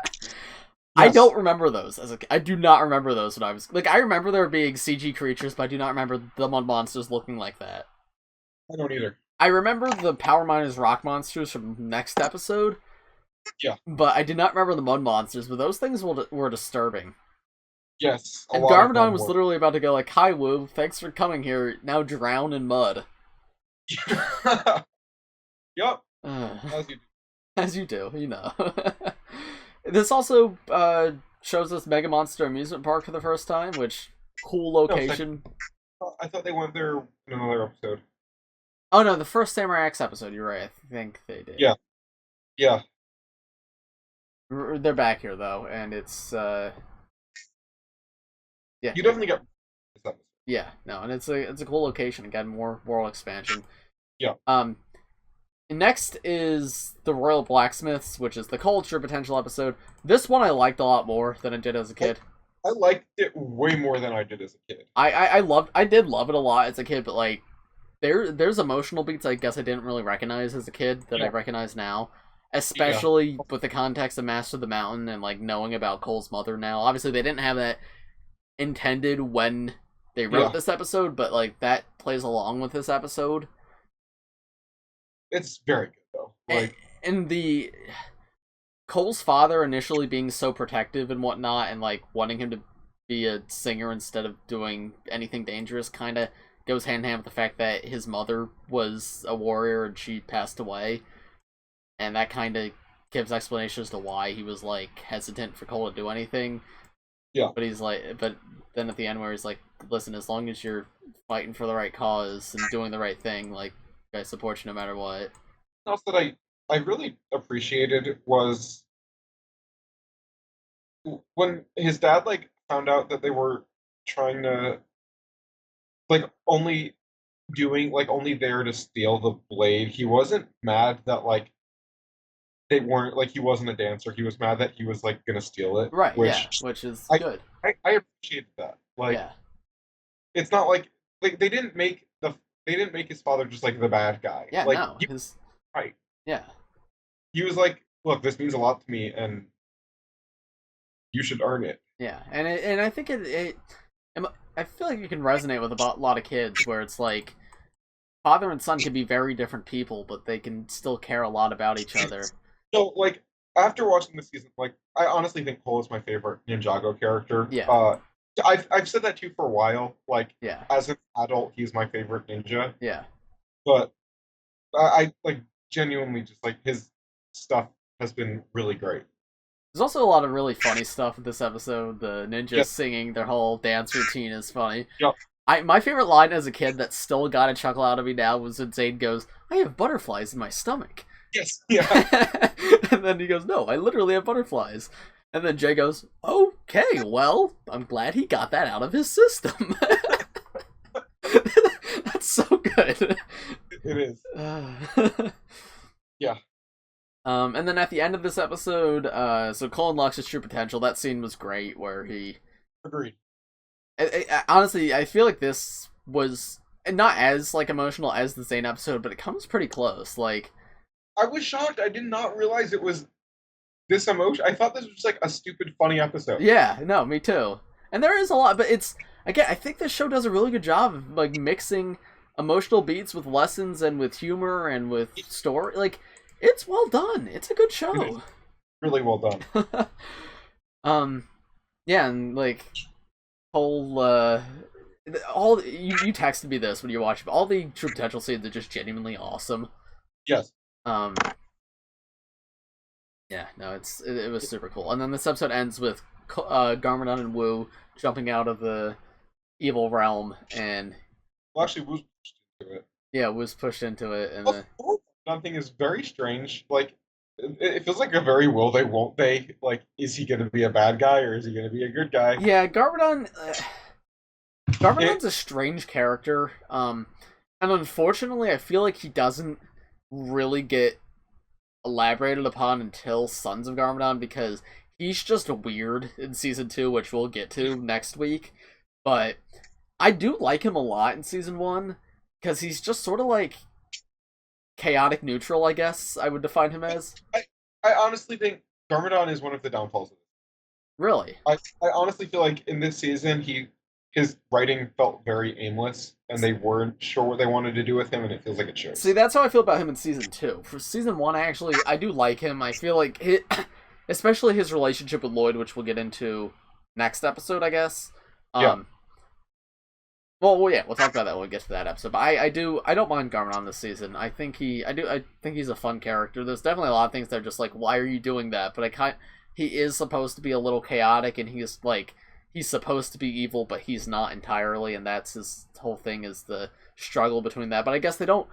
I don't remember those. I do not remember those when I was... Like, I remember there being CG creatures, but I do not remember the Mud Monsters looking like that. I don't either. I remember the Power Miners Rock Monsters from next episode. Yeah. But I did not remember the Mud Monsters, but those things were disturbing. Yes. And Garmadon was literally about to go like, "Hi, Wu, thanks for coming here. Now drown in mud." Yup. As you do. As you do, you know. This also shows us Mega Monster Amusement Park for the first time, which, cool location. No, I thought they went there in another episode. Oh no, the first Samurai X episode, you're right. I think they did. Yeah. Yeah. They're back here, though, and it's... Yeah. You definitely get this episode. Yeah, no, and it's a cool location. Again, more world expansion. Yeah. Next is the Royal Blacksmiths, which is the Culture Potential episode. This one I liked a lot more than I did as a kid. I liked it way more than I did as a kid. I did love it a lot as a kid, but like there's emotional beats I guess I didn't really recognize as a kid that I recognize now. Especially with the context of Master of the Mountain and like knowing about Cole's mother now. Obviously they didn't have that intended when they wrote this episode, but like that plays along with this episode. It's very good though. Like, and the Cole's father initially being so protective and whatnot, and like wanting him to be a singer instead of doing anything dangerous, kind of goes hand in hand with the fact that his mother was a warrior and she passed away, and that kind of gives explanation as to why he was like hesitant for Cole to do anything. Yeah. But he's like, but then at the end where he's like, "Listen, as long as you're fighting for the right cause and doing the right thing, like, I support you no matter what." Else that I really appreciated was when his dad like found out that they were trying to like only there to steal the blade. He wasn't mad that like they weren't like he wasn't a dancer. He was mad that he was like gonna steal it. Right. Which is good. I appreciated that. Like, it's not like they didn't make his father just like the bad guy. Yeah, like, no. Right. Yeah. He was like, "Look, this means a lot to me, and you should earn it." Yeah, and I think I feel like you can resonate with a lot of kids where it's like father and son can be very different people, but they can still care a lot about each other. So, like, after watching the season, like, I honestly think Cole is my favorite Ninjago character. Yeah. I've said that too for a while. Like, yeah. As an adult, he's my favorite ninja. Yeah. But I like genuinely just like his stuff has been really great. There's also a lot of really funny stuff in this episode. The ninjas singing their whole dance routine is funny. Yep. My favorite line as a kid that still got a chuckle out of me now was when Zane goes, "I have butterflies in my stomach." Yes. Yeah. And then he goes, "No, I literally have butterflies." And then Jay goes, "Okay, well, I'm glad he got that out of his system." That's so good. It is. Yeah. And then at the end of this episode, so Cole unlocks his true potential. That scene was great, where he... Agreed. Honestly, I feel like this was not as, like, emotional as the Zane episode, but it comes pretty close. Like, I was shocked. I did not realize it was this emotion. I thought this was just, like, a stupid, funny episode. Yeah, no, me too. And there is a lot, but it's... Again, I think this show does a really good job of, like, mixing emotional beats with lessons and with humor and with story. Like, it's well done. It's a good show. Really well done. Yeah, and, like, all you texted me this when you watched it, all the true potential scenes are just genuinely awesome. Yes. Yeah, no, it was super cool. And then this episode ends with Garmadon and Wu jumping out of the evil realm, and well, actually, Wu's pushed into it. Yeah, Wu's pushed into it, and the thing is very strange. Like, it feels like a very will they won't they. Like, is he going to be a bad guy or is he going to be a good guy? Yeah, Garmadon's a strange character. And unfortunately, I feel like he doesn't really get elaborated upon until Sons of Garmadon, because he's just weird in season 2, which we'll get to next week. But I do like him a lot in season 1, because he's just sort of like chaotic neutral, I guess I would define him as. I honestly think Garmadon is one of the downfalls of it. Really? I honestly feel like in this season, his writing felt very aimless, and they weren't sure what they wanted to do with him, and it feels like it shows. See, that's how I feel about him in season 2. For season 1, I do like him. I feel like especially his relationship with Lloyd, which we'll get into next episode, I guess. Yeah. Well, yeah, we'll talk about that when we get to that episode. But I don't mind Garmadon this season. I think he's a fun character. There's definitely a lot of things that are just like, why are you doing that? But he is supposed to be a little chaotic, and he's supposed to be evil, but he's not entirely, and that's his whole thing, is the struggle between that. But I guess they don't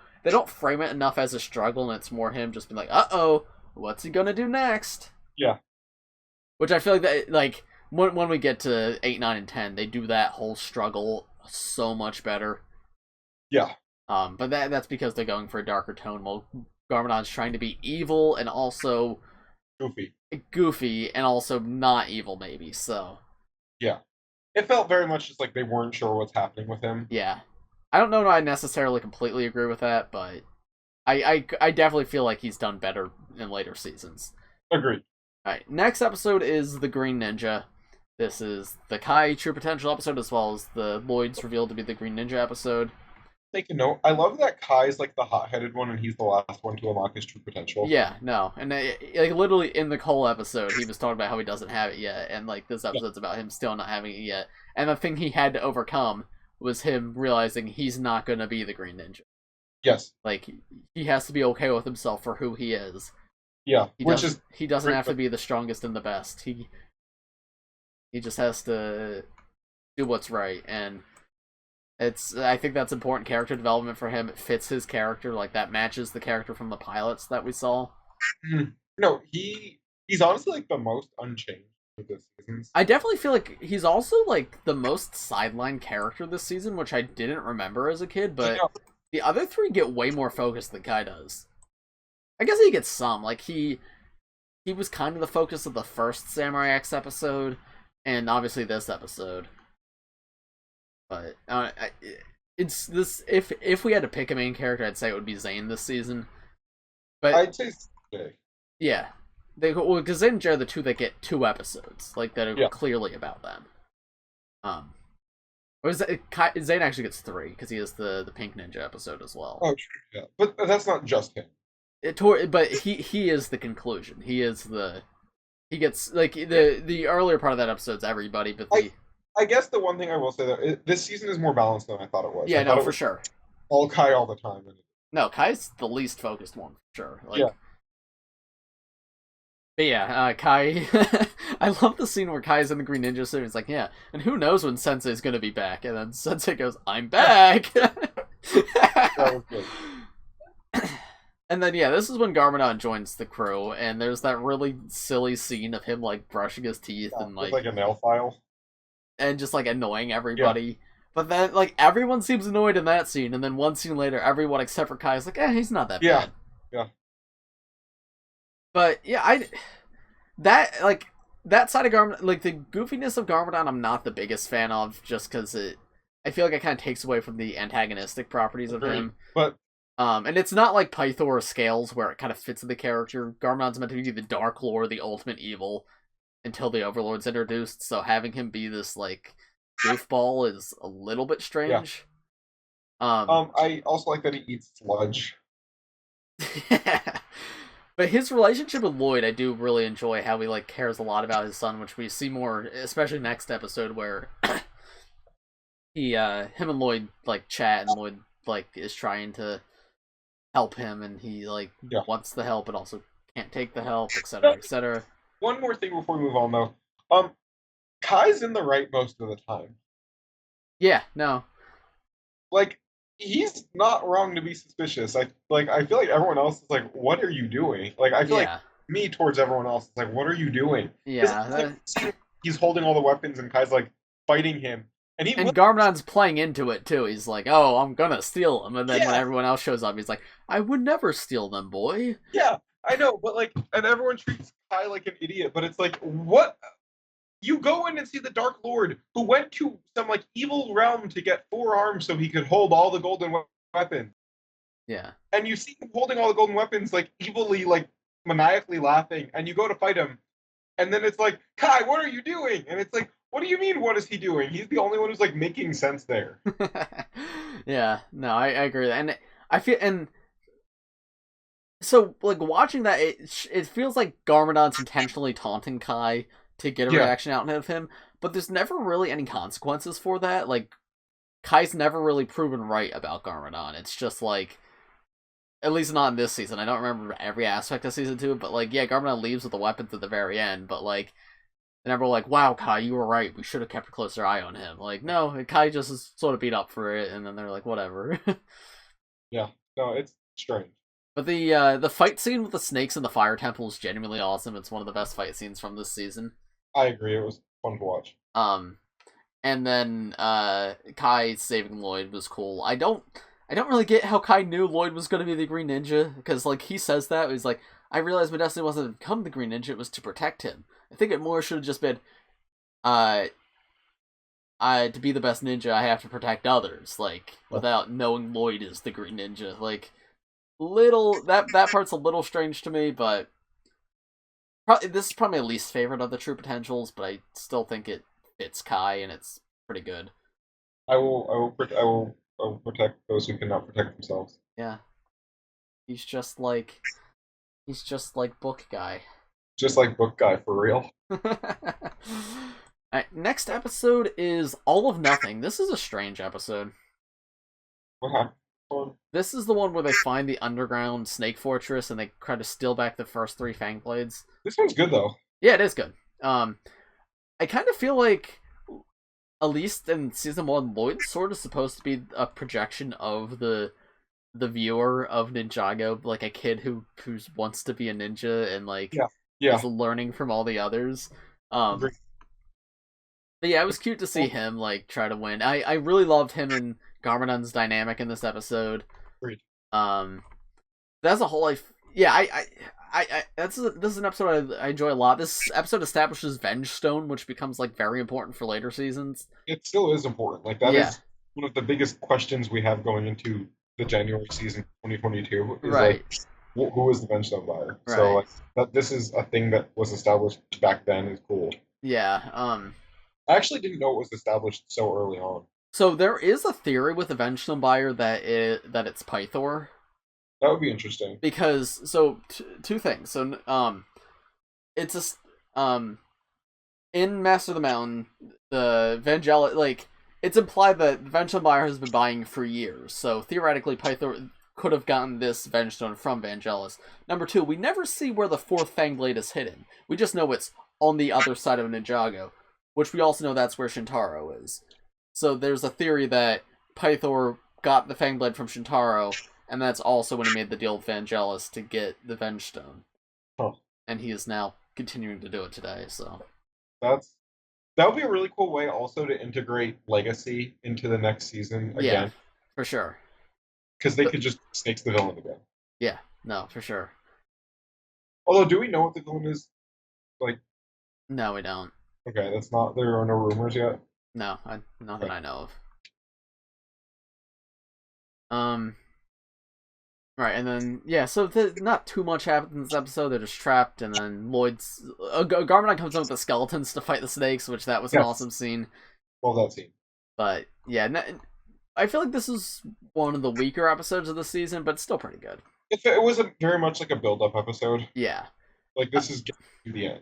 frame it enough as a struggle, and it's more him just being like, uh-oh, what's he gonna do next? Yeah. Which I feel like that, like, when we get to 8, 9, and 10, they do that whole struggle so much better. Yeah. But that's because they're going for a darker tone, while Garmadon's trying to be evil and also goofy and also not evil, maybe. So yeah, it felt very much just like they weren't sure what's happening with him. Yeah, I don't know if I necessarily completely agree with that, but I definitely feel like he's done better in later seasons. Agreed. Alright, next episode is the Green Ninja. This is the Kai True Potential episode, as well as the Lloyd's revealed to be the Green Ninja episode. Make a note. I love that Kai's like the hot-headed one, and he's the last one to unlock his true potential. Yeah, no, and like literally in the Cole episode, he was talking about how he doesn't have it yet, and like this episode's about him still not having it yet. And the thing he had to overcome was him realizing he's not gonna be the Green Ninja. Yes. Like, he has to be okay with himself for who he is. Yeah, he doesn't have to be the strongest and the best. He just has to do what's right, and I think that's important character development for him. It fits his character, like that matches the character from the pilots that we saw. No, he's honestly like the most unchanged for this season. I definitely feel like he's also like the most sideline character this season, which I didn't remember as a kid, but the other three get way more focused than Kai does. I guess he gets some. Like, he was kind of the focus of the first Samurai X episode, and obviously this episode. But it's this. If we had to pick a main character, I'd say it would be Zane this season. But I'd say Jay. Yeah, because Zane and Jay are the two that get 2 episodes, like that are clearly about them. Or Zane actually gets 3 because he has the Pink Ninja episode as well. Oh, true. Yeah, but that's not just him. But he is the conclusion. He gets like the earlier part of that episode's everybody, but I guess the one thing I will say though, this season is more balanced than I thought it was. Yeah, no, for sure. All Kai all the time. No, Kai's the least focused one, for sure. Like, yeah. But yeah, Kai. I love the scene where Kai's in the Green Ninja suit. And he's like, yeah, and who knows when Sensei's gonna be back? And then Sensei goes, "I'm back." That was good. And then, yeah, this is when Garmadon joins the crew, and there's that really silly scene of him, like, brushing his teeth and, like a nail file. And just, like, annoying everybody. Yeah. But then, like, everyone seems annoyed in that scene, and then one scene later, everyone except for Kai is like, he's not that bad. Yeah. But yeah, that side of Garmadon, like the goofiness of Garmadon, I'm not the biggest fan of, just because I feel like it kind of takes away from the antagonistic properties of him. But and it's not like Pythor or Scales where it kind of fits in the character. Garmadon's meant to be the Dark Lord, the ultimate evil, until the Overlord's introduced. So having him be this like goofball is a little bit strange. I also like that he eats sludge. But his relationship with Lloyd, I do really enjoy how he like cares a lot about his son, which we see more, especially next episode where him and Lloyd like chat, and Lloyd like is trying to help him, and he like wants the help but also can't take the help, etc., etc. One more thing before we move on, though. Kai's in the right most of the time. Yeah, no. Like, he's not wrong to be suspicious. I feel like everyone else is like, "What are you doing?" Like, I feel like me towards everyone else is like, "What are you doing?" Yeah, he's holding all the weapons, and Kai's like fighting him, and Garmadon's playing into it too. He's like, "Oh, I'm gonna steal them," and then when everyone else shows up, he's like, "I would never steal them, boy." Yeah, I know, but like, and everyone treats Kai like an idiot, but it's like, what? You go in and see the Dark Lord, who went to some like evil realm to get 4 arms so he could hold all the golden weapons. Yeah. And you see him holding all the golden weapons, like evilly, like maniacally laughing, and you go to fight him, and then it's like, Kai, what are you doing? And it's like, what do you mean? What is he doing? He's the only one who's like making sense there. Yeah. No, I agree, and I feel so like watching that, it feels like Garmadon's intentionally taunting Kai to get a reaction out of him, but there's never really any consequences for that. Like, Kai's never really proven right about Garmadon. It's just like, at least not in this season. I don't remember every aspect of season 2, but like, yeah, Garmadon leaves with the weapons at the very end, but like, they're never like, wow, Kai, you were right. We should have kept a closer eye on him. Like, no, Kai just is sort of beat up for it, and then they're like, whatever. Yeah, no, it's strange. But the fight scene with the snakes in the fire temple is genuinely awesome. It's one of the best fight scenes from this season. I agree. It was fun to watch. And then Kai saving Lloyd was cool. I don't really get how Kai knew Lloyd was going to be the Green Ninja, because like he says that he's like, I realized my destiny wasn't to become the Green Ninja; it was to protect him. I think it more should have just been, to be the best ninja, I have to protect others. Like without knowing Lloyd is the Green Ninja. Like that part's a little strange to me, but. This is probably my least favorite of the True Potentials, but I still think it fits Kai, and it's pretty good. I will protect those who cannot protect themselves. Yeah, he's just like Book Guy. Just like Book Guy, for real. Alright, next episode is All of Nothing. This is a strange episode. What happened? This is the one where they find the underground snake fortress and they try to steal back the first 3 Fang Blades. This one's good, though. Yeah, it is good. I kind of feel like, at least in season 1, Lloyd's sort of supposed to be a projection of the viewer of Ninjago, like a kid who wants to be a ninja and like is learning from all the others. But yeah, it was cute to see him like try to win. I really loved him and Garmadon's dynamic in this episode. Agreed. That's a whole life. Yeah, this is an episode I enjoy a lot. This episode establishes Vengestone, which becomes like very important for later seasons. It still is important. Like that is one of the biggest questions we have going into the January season 2022. Is right. Like, who is the Vengestone buyer? Right. So like that this is a thing that was established back then is cool. Yeah. I actually didn't know it was established so early on. So there is a theory with the Vengestone buyer that it's Pythor. That would be interesting. Because two things. So it's in Master of the Mountain, the Vangelis, like it's implied that the Vengestone buyer has been buying for years. So theoretically, Pythor could have gotten this Vengestone from Vangelis. Number 2, we never see where the 4th Fang Blade is hidden. We just know it's on the other side of Ninjago, which we also know that's where Shintaro is. So there's a theory that Pythor got the Fang Blade from Shintaro, and that's also when he made the deal with Vangelis to get the Vengestone. Huh. And he is now continuing to do it today, so... That would be a really cool way also to integrate Legacy into the next season again. Yeah, for sure. Because they could just Snake's the villain again. Yeah, no, for sure. Although, do we know what the villain is? Like, No, we don't. okay, that's not. There are no rumors yet. No, not that Okay. I know of. Right, and then yeah, so not too much happens in this episode. They're just trapped, and then Lloyd's Garmadon comes in with the skeletons to fight the snakes, which that was an Yes. awesome scene. Well, that scene. But yeah, I feel like this is one of the weaker episodes of the season, but still pretty good. It was very much like a build-up episode. Yeah. Like, this is getting to the end.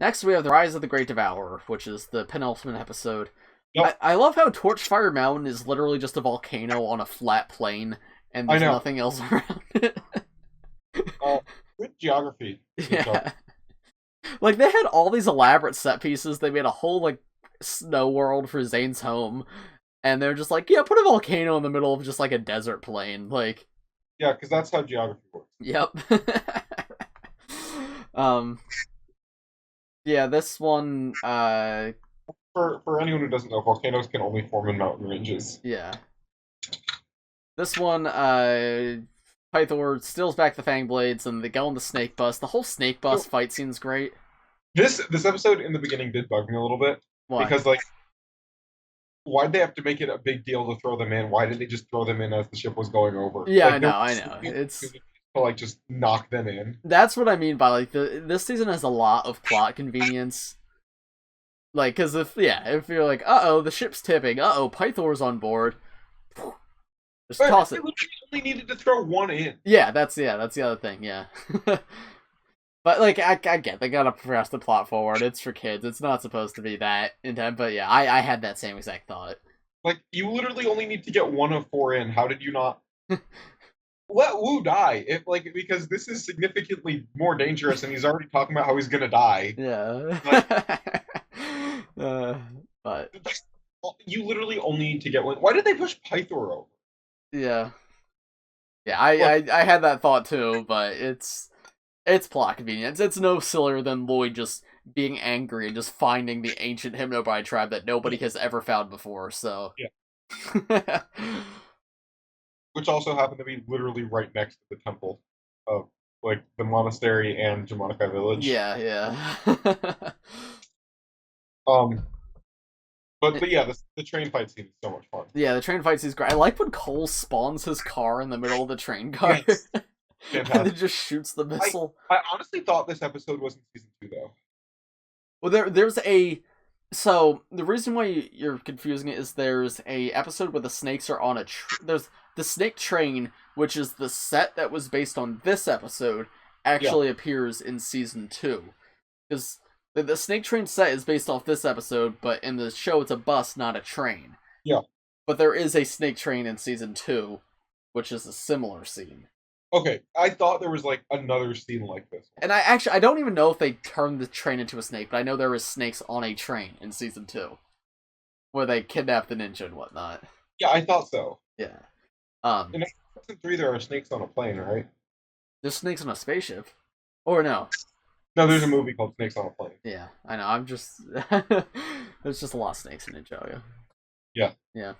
Next, we have the Rise of the Great Devourer, which is the penultimate episode. Yep. I love how Torchfire Mountain is literally just a volcano on a flat plain, and there's nothing else around it. Good geography. Yeah. Like, they had all these elaborate set pieces. They made a whole, like, snow world for Zane's home. And they're just like, yeah, put a volcano in the middle of just, like, a desert plain. Like... Yeah, because that's how geography works. Yep. Yeah, this one, For anyone who doesn't know, volcanoes can only form in mountain ranges. Yeah. This one, Pythor steals back the Fang Blades, and they go on the Snake Bus. The whole Snake Bus fight scene's great. This episode in the beginning did bug me a little bit. Why? Because, like, why'd they have to make it a big deal to throw them in? Why didn't they just throw them in as the ship was going over? Yeah, like, I know. It's... to, like, just knock them in. That's what I mean by, like, this season has a lot of plot convenience. Like, because if you're like, uh-oh, the ship's tipping, uh-oh, Pythor's on board, just toss it. They only needed to throw one in. Yeah, that's the other thing, yeah. But, like, I get, they gotta press the plot forward, it's for kids, it's not supposed to be that intense, but yeah, I had that same exact thought. Like, you literally only need to get 1 of 4 in, how did you not... Let Wu die, because this is significantly more dangerous, and he's already talking about how he's gonna die. Yeah. But you literally only need to get 1. Why did they push Pythor over? Yeah. Yeah, I had that thought too, but it's plot convenience. It's no sillier than Lloyd just being angry and just finding the ancient Hypnobite tribe that nobody has ever found before, so... Yeah. Which also happened to be literally right next to the temple of, like, the monastery and Jamaica village. Yeah. But yeah, the train fight scene is so much fun. Yeah, the train fight scene is great. I like when Cole spawns his car in the middle of the train car. Yes. And then just shoots the missile. I honestly thought this episode was in season 2, though. Well, there's a... So, the reason why you're confusing it is there's a episode where the snakes are on a... There's the snake train, which is the set that was based on this episode, actually appears in season 2. Because the snake train set is based off this episode, but in the show it's a bus, not a train. Yeah. But there is a snake train in season 2, which is a similar scene. Okay, I thought there was, like, another scene like this. And I don't even know if they turned the train into a snake, but I know there was snakes on a train in season 2. Where they kidnap the ninja and whatnot. Yeah, I thought so. Yeah. In season 3, there are snakes on a plane, right? There's snakes on a spaceship. Or no. No, there's a movie called Snakes on a Plane. Yeah, I know, I'm just... There's just a lot of snakes in Ninjago. Yeah. Yeah.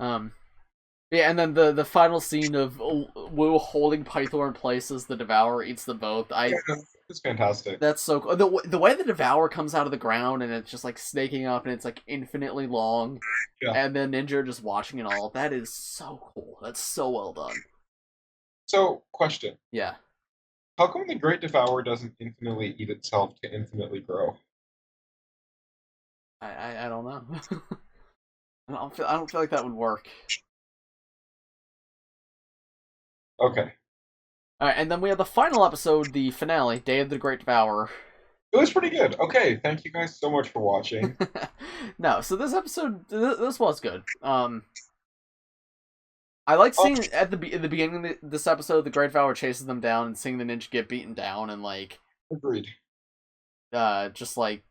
Yeah, and then the final scene of Wu holding Pythor in place as the Devourer eats them both. It's fantastic. That's so cool. The way the Devourer comes out of the ground and it's just like snaking up and it's like infinitely long. Yeah. And then Ninja just watching it all. That is so cool. That's so well done. So, question. Yeah. How come the Great Devourer doesn't infinitely eat itself to infinitely grow? I don't know. I don't feel like that would work. Okay. Alright, and then we have the final episode, the finale, Day of the Great Devourer. It was pretty good. Okay, thank you guys so much for watching. No, so this episode, this was good. I like seeing in the beginning of this episode, the Great Devourer chases them down and seeing the ninja get beaten down and like... Agreed. Just like...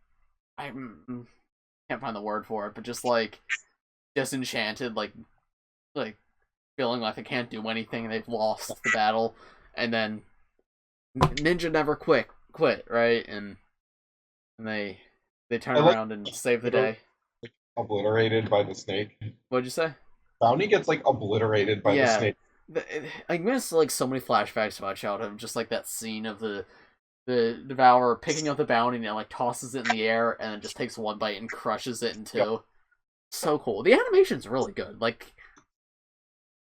I can't find the word for it, but just like... disenchanted, like feeling like they can't do anything, they've lost the battle, and then Ninja never quit, right? And they turn around and save the day. Like, obliterated by the snake. What'd you say? Brownie gets like obliterated by the snake. I miss like so many flashbacks about childhood, just like that scene of the the Devourer picking up the bounty and like tosses it in the air and then just takes one bite and crushes it in two. Yep. So cool. The animation's really good. Like,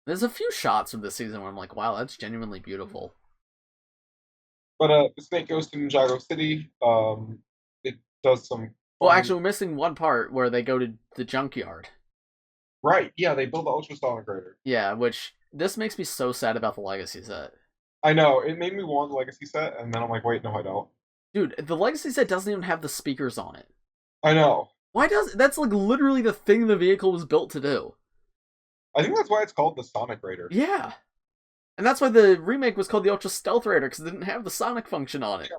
there's a few shots from this season where I'm like, wow, that's genuinely beautiful. But the snake goes to Ninjago City. It does some. Well, actually, we're missing one part where they go to the junkyard. Right. Yeah, they build the ultrasonic grader. Yeah, which this makes me so sad about the Legacy set. I know. It made me want the Legacy set, and then I'm like, wait, no, I don't. Dude, the Legacy set doesn't even have the speakers on it. I know. Why does that's like literally the thing the vehicle was built to do? I think that's why it's called the Sonic Raider. Yeah. And that's why the remake was called the Ultra Stealth Raider, because it didn't have the sonic function on it. Yeah.